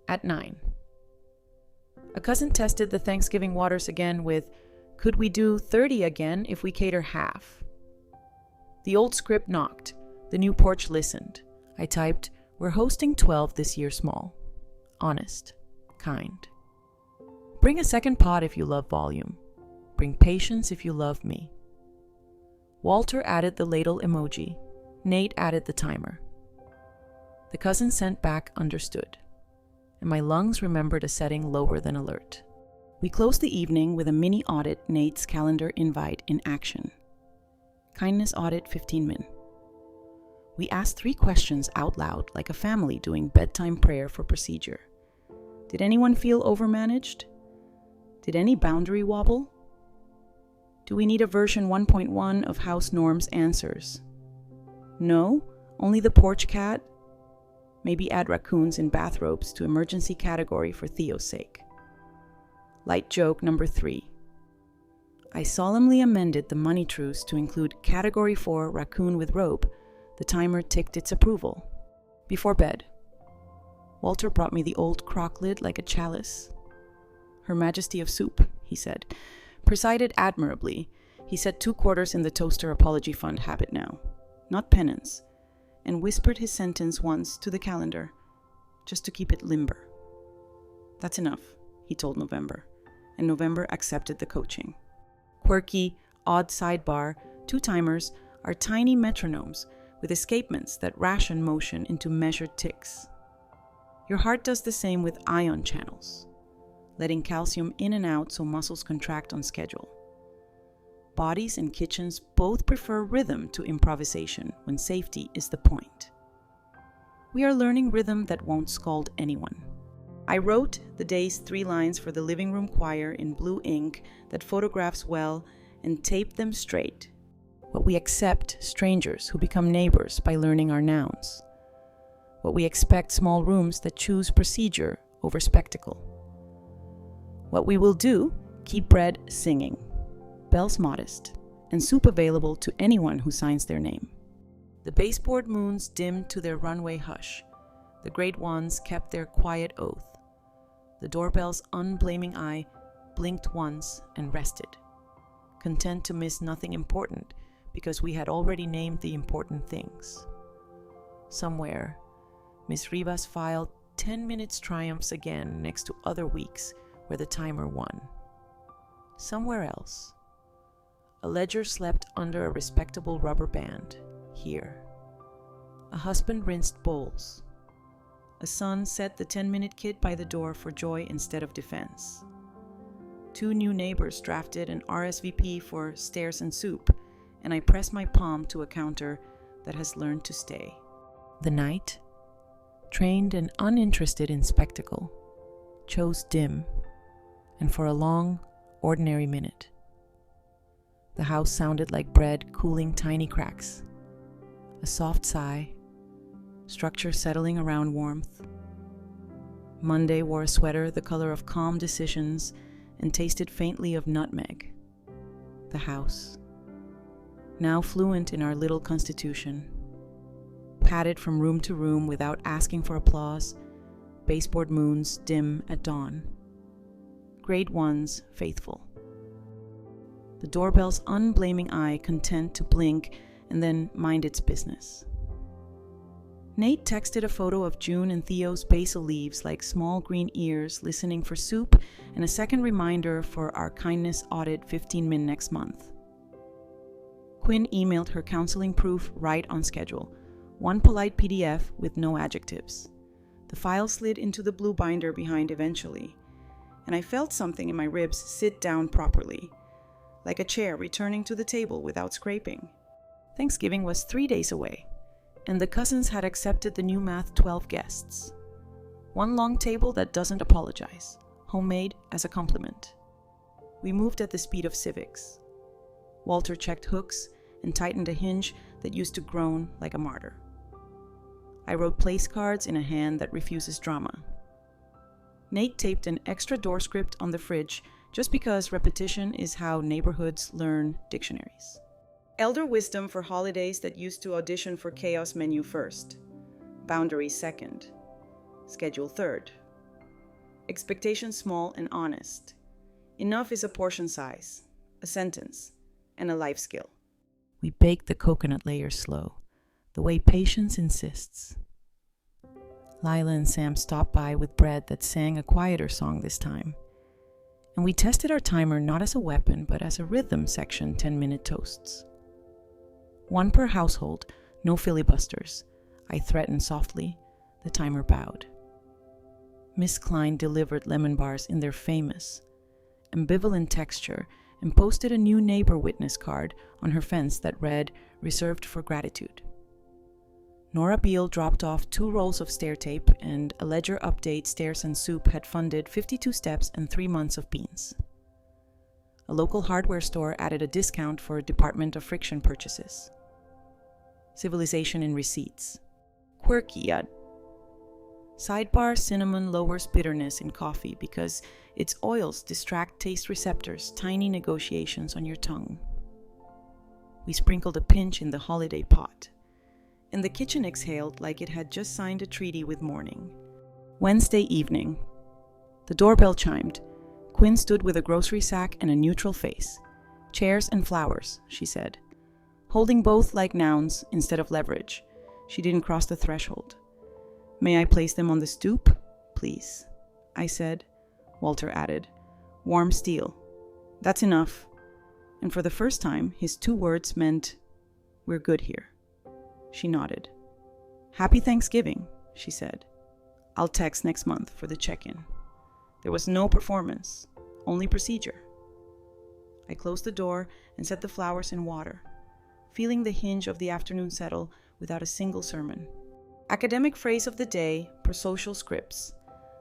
At 9. A cousin tested the Thanksgiving waters again with, could we do 30 again if we cater half? The old script knocked. The new porch listened. I typed, we're hosting 12 this year small. Honest. Kind. Bring a second pot if you love volume. Bring patience if you love me. Walter added the ladle emoji. Nate added the timer. The cousin sent back understood. And my lungs remembered a setting lower than alert. We closed the evening with a mini audit Nate's calendar invite in action. Kindness audit 15 min. We asked 3 questions out loud like a family doing bedtime prayer for procedure. Did anyone feel overmanaged? Did any boundary wobble? Do we need a version 1.1 of House Norms answers? No, only the porch cat? Maybe add raccoons in bathrobes to emergency category for Theo's sake. Light joke number 3. I solemnly amended the money truce to include category 4 raccoon with robe. The timer ticked its approval. Before bed. Walter brought me the old crock lid like a chalice. Her Majesty of Soup, he said. Presided admirably. He set 2 quarters in the toaster apology fund habit now. Not penance. And whispered his sentence once to the calendar, just to keep it limber. That's enough, he told November. And November accepted the coaching. Quirky, odd sidebar, 2 timers are tiny metronomes with escapements that ration motion into measured ticks. Your heart does the same with ion channels, letting calcium in and out so muscles contract on schedule. Bodies and kitchens both prefer rhythm to improvisation when safety is the point. We are learning rhythm that won't scald anyone. I wrote the day's 3 lines for the living room choir in blue ink that photographs well and taped them straight. What we accept strangers who become neighbors by learning our nouns. What we expect small rooms that choose procedure over spectacle. What we will do, keep bread singing, bells modest, and soup available to anyone who signs their name. The baseboard moons dimmed to their runway hush. The great ones kept their quiet oath. The doorbell's unblaming eye blinked once and rested, content to miss nothing important because we had already named the important things. Somewhere, Miss Rivas filed 10 minutes triumphs again next to other weeks where the timer won. Somewhere else, a ledger slept under a respectable rubber band. Here, a husband rinsed bowls. A son set the 10-minute kid by the door for joy instead of defense. 2 new neighbors drafted an RSVP for stairs and soup, and I pressed my palm to a counter that has learned to stay. The night, trained and uninterested in spectacle, chose dim, and for a long, ordinary minute. The house sounded like bread cooling tiny cracks. A soft sigh, structure settling around warmth. Monday wore a sweater the color of calm decisions and tasted faintly of nutmeg. The house, now fluent in our little constitution, padded from room to room without asking for applause, baseboard moons dim at dawn. Grade 1s faithful. The doorbell's unblaming eye content to blink and then mind its business. Nate texted a photo of June and Theo's basil leaves like small green ears listening for soup and a second reminder for our kindness audit 15 min next month. Quinn emailed her counseling proof right on schedule, one polite PDF with no adjectives. The file slid into the blue binder behind eventually, and I felt something in my ribs sit down properly, like a chair returning to the table without scraping. Thanksgiving was 3 days away, and the cousins had accepted the new Math 12 guests. One long table that doesn't apologize, homemade as a compliment. We moved at the speed of civics. Walter checked hooks and tightened a hinge that used to groan like a martyr. I wrote place cards in a hand that refuses drama. Nate taped an extra door script on the fridge just because repetition is how neighborhoods learn dictionaries. Elder wisdom for holidays that used to audition for chaos menu first. Boundary second. Schedule third. Expectation small and honest. Enough is a portion size, a sentence, and a life skill. We baked the coconut layers slow, the way patience insists. Lila and Sam stopped by with bread that sang a quieter song this time. And we tested our timer not as a weapon, but as a rhythm section 10-minute toasts. One per household, no filibusters, I threatened softly. The timer bowed. Miss Klein delivered lemon bars in their famous, ambivalent texture and posted a new neighbor witness card on her fence that read, "Reserved for gratitude." Nora Beale dropped off 2 rolls of stair tape, and a ledger update Stairs and Soup had funded 52 steps and 3 months of beans. A local hardware store added a discount for Department of Friction purchases. Civilization in receipts. Quirky yet. Sidebar: cinnamon lowers bitterness in coffee because its oils distract taste receptors, tiny negotiations on your tongue. We sprinkled a pinch in the holiday pot, and the kitchen exhaled like it had just signed a treaty with morning. Wednesday evening. The doorbell chimed. Quinn stood with a grocery sack and a neutral face. "Chairs and flowers," she said, holding both like nouns instead of leverage. She didn't cross the threshold. "May I place them on the stoop, please?" I said. Walter added, "Warm steel." "That's enough." And for the first time, his 2 words meant, "We're good here." She nodded. "Happy Thanksgiving," she said. "I'll text next month for the check-in." There was no performance, only procedure. I closed the door and set the flowers in water, feeling the hinge of the afternoon settle without a single sermon. Academic phrase of the day per social scripts.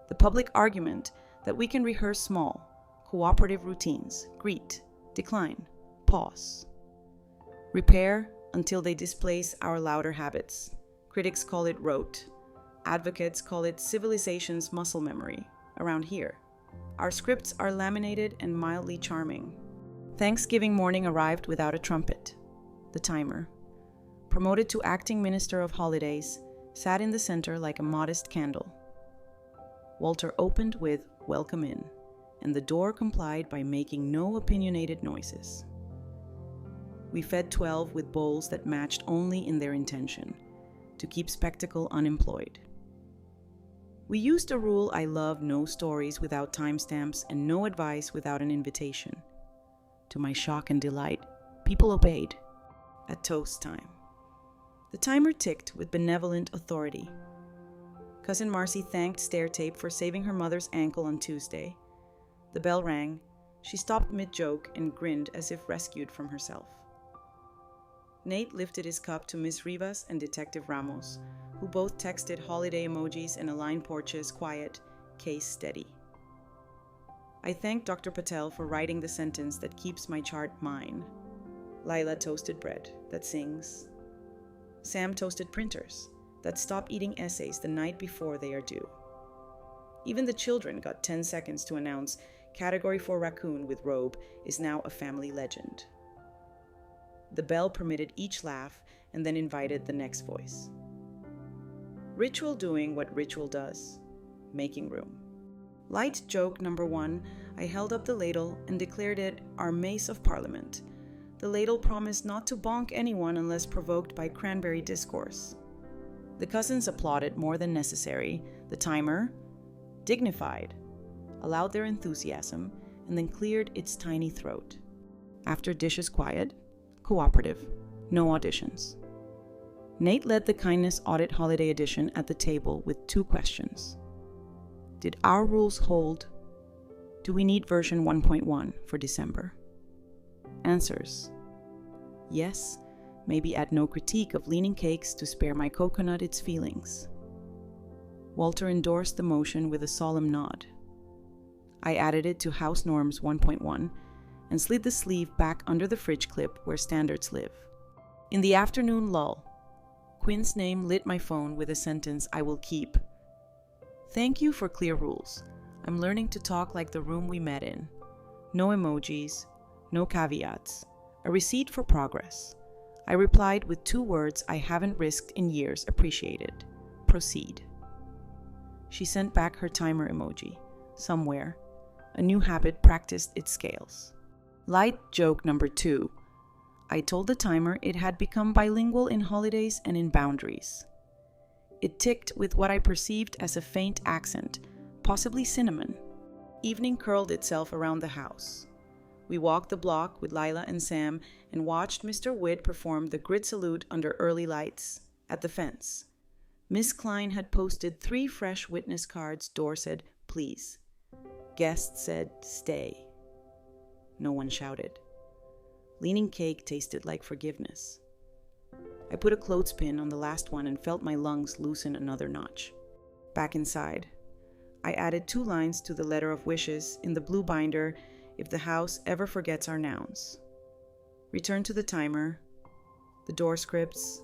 The public argument that we can rehearse small, cooperative routines, greet, decline, pause. Repair until they displace our louder habits. Critics call it rote. Advocates call it civilization's muscle memory. Around here, our scripts are laminated and mildly charming. Thanksgiving morning arrived without a trumpet. The timer, promoted to acting minister of holidays, sat in the center like a modest candle. Walter opened with "Welcome in," and the door complied by making no opinionated noises. We fed 12 with bowls that matched only in their intention, to keep spectacle unemployed. We used a rule I love: no stories without timestamps and no advice without an invitation. To my shock and delight, people obeyed. At toast time. The timer ticked with benevolent authority. Cousin Marcy thanked Stair Tape for saving her mother's ankle on Tuesday. The bell rang. She stopped mid-joke and grinned as if rescued from herself. Nate lifted his cup to Miss Rivas and Detective Ramos, who both texted holiday emojis and aligned porches quiet, case steady. I thanked Dr. Patel for writing the sentence that keeps my chart mine. Lila toasted bread that sings. Sam toasted printers that stop eating essays the night before they are due. Even the children got 10 seconds to announce Category 4 raccoon with robe is now a family legend. The bell permitted each laugh and then invited the next voice. Ritual doing what ritual does, making room. Light joke number 1, I held up the ladle and declared it our mace of parliament. The ladle promised not to bonk anyone unless provoked by cranberry discourse. The cousins applauded more than necessary. The timer, dignified, allowed their enthusiasm and then cleared its tiny throat. After dishes quiet, cooperative, no auditions. Nate led the Kindness Audit Holiday Edition at the table with 2 questions. Did our rules hold? Do we need version 1.1 for December? Answers: yes, maybe add no critique of leaning cakes to spare my coconut its feelings. Walter endorsed the motion with a solemn nod. I added it to House Norms 1.1 and slid the sleeve back under the fridge clip where standards live. In the afternoon lull, Quinn's name lit my phone with a sentence I will keep. Thank you for clear rules. I'm learning to talk like the room we met in. No emojis, no caveats. A receipt for progress. I replied with 2 words I haven't risked in years appreciated. Proceed. She sent back her timer emoji. Somewhere, a new habit practiced its scales. Light joke number 2. I told the timer it had become bilingual in holidays and in boundaries. It ticked with what I perceived as a faint accent, possibly cinnamon. Evening curled itself around the house. We walked the block with Lila and Sam and watched Mr. Witt perform the grid salute under early lights. At the fence, Miss Klein had posted 3 fresh witness cards. Door said, please. Guest said, stay. No one shouted. Leaning cake tasted like forgiveness. I put a clothespin on the last one and felt my lungs loosen another notch. Back inside, I added 2 lines to the letter of wishes in the blue binder if the house ever forgets our nouns. Return to the timer, the door scripts,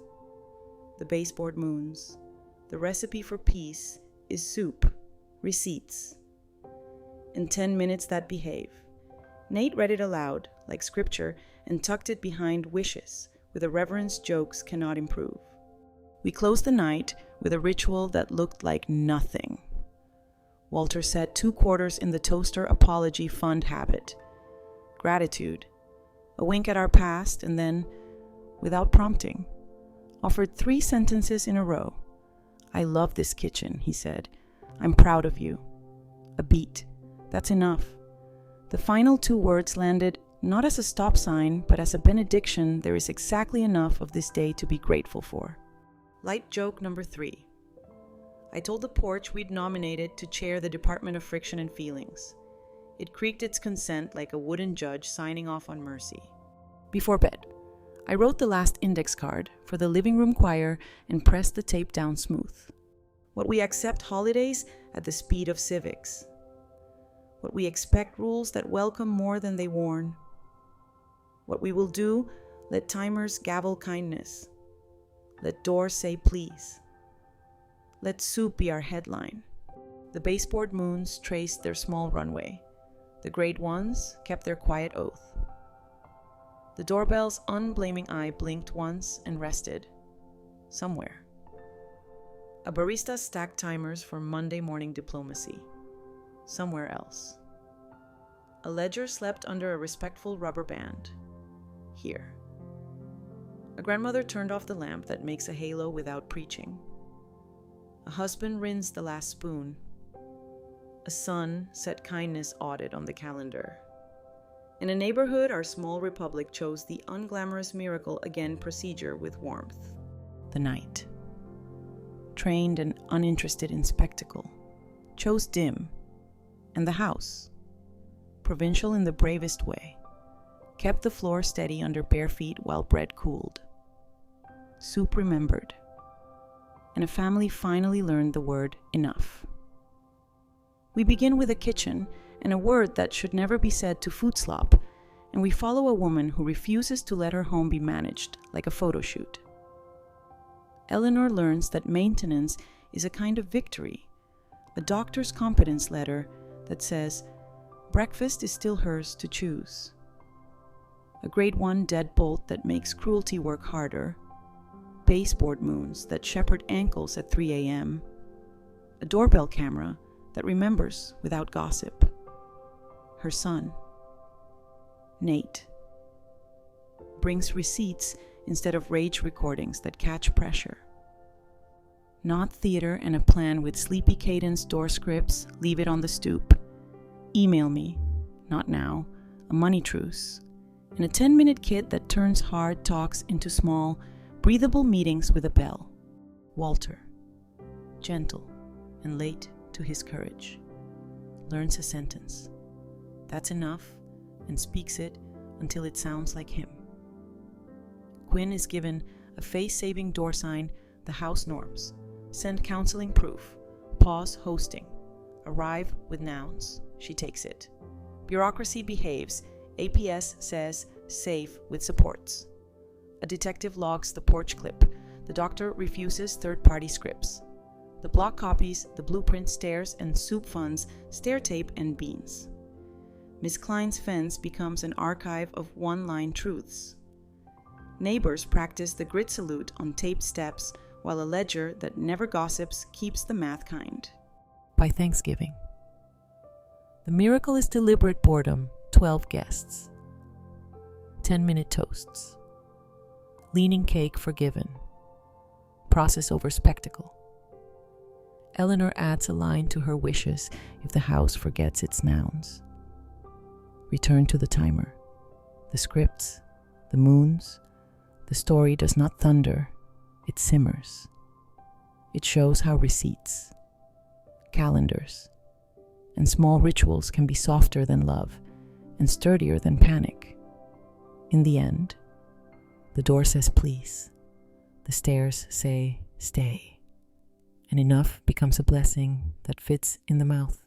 the baseboard moons. The recipe for peace is soup, receipts. In 10 minutes that behave. Nate read it aloud, like scripture, and tucked it behind wishes, with a reverence jokes cannot improve. We closed the night with a ritual that looked like nothing. Walter set 2 quarters in the toaster apology fund habit. Gratitude, a wink at our past, and then, without prompting, offered 3 sentences in a row. I love this kitchen, he said. I'm proud of you. A beat. That's enough. The final 2 words landed not as a stop sign, but as a benediction. There is exactly enough of this day to be grateful for. Light joke number 3. I told the porch we'd nominated to chair the Department of Friction and Feelings. It creaked its consent like a wooden judge signing off on mercy. Before bed, I wrote the last index card for the living room choir and pressed the tape down smooth. What we accept holidays at the speed of civics. What we expect rules that welcome more than they warn. What we will do, let timers gavel kindness. Let doors say please. Let soup be our headline. The baseboard moons traced their small runway. The great ones kept their quiet oath. The doorbell's unblaming eye blinked once and rested. Somewhere. A barista stacked timers for Monday morning diplomacy. Somewhere else. A ledger slept under a respectful rubber band. Here. A grandmother turned off the lamp that makes a halo without preaching. A husband rinsed the last spoon. A son set kindness audit on the calendar. In a neighborhood, our small republic chose the unglamorous miracle again procedure with warmth. The night. Trained and uninterested in spectacle. Chose dim. And the house. Provincial in the bravest way. Kept the floor steady under bare feet while bread cooled. Soup remembered. And a family finally learned the word enough. We begin with a kitchen and a word that should never be said to food slop, and we follow a woman who refuses to let her home be managed like a photo shoot. Eleanor learns that maintenance is a kind of victory, a doctor's competence letter that says, breakfast is still hers to choose. A grade 1 deadbolt that makes cruelty work harder, baseboard moons that shepherd ankles at 3 a.m., a doorbell camera that remembers without gossip. Her son, Nate, brings receipts instead of rage recordings that catch pressure. Not theater and a plan with sleepy cadence door scripts, leave it on the stoop. Email me, not now, a money truce. and a 10-minute kid that turns hard talks into small, breathable meetings with a bell. Walter, gentle and late to his courage, learns a sentence. That's enough, and speaks it until it sounds like him. Quinn is given a face-saving door sign, the house norms, send counseling proof, pause hosting, arrive with nouns. She takes it. Bureaucracy behaves, APS says safe with supports. A detective logs the porch clip. The doctor refuses third-party scripts. The block copies, the blueprint stares and soup funds, stair tape and beans. Miss Klein's fence becomes an archive of one-line truths. Neighbors practice the grit salute on taped steps, while a ledger that never gossips keeps the math kind. By Thanksgiving. The miracle is deliberate boredom, 12 guests. 10-minute toasts. Leaning cake forgiven. Process over spectacle. Eleanor adds a line to her wishes if the house forgets its nouns. Return to the timer. The scripts, the moons. The story does not thunder, it simmers. It shows how receipts, calendars, and small rituals can be softer than love and sturdier than panic. In the end, the door says please, the stairs say stay, and enough becomes a blessing that fits in the mouth.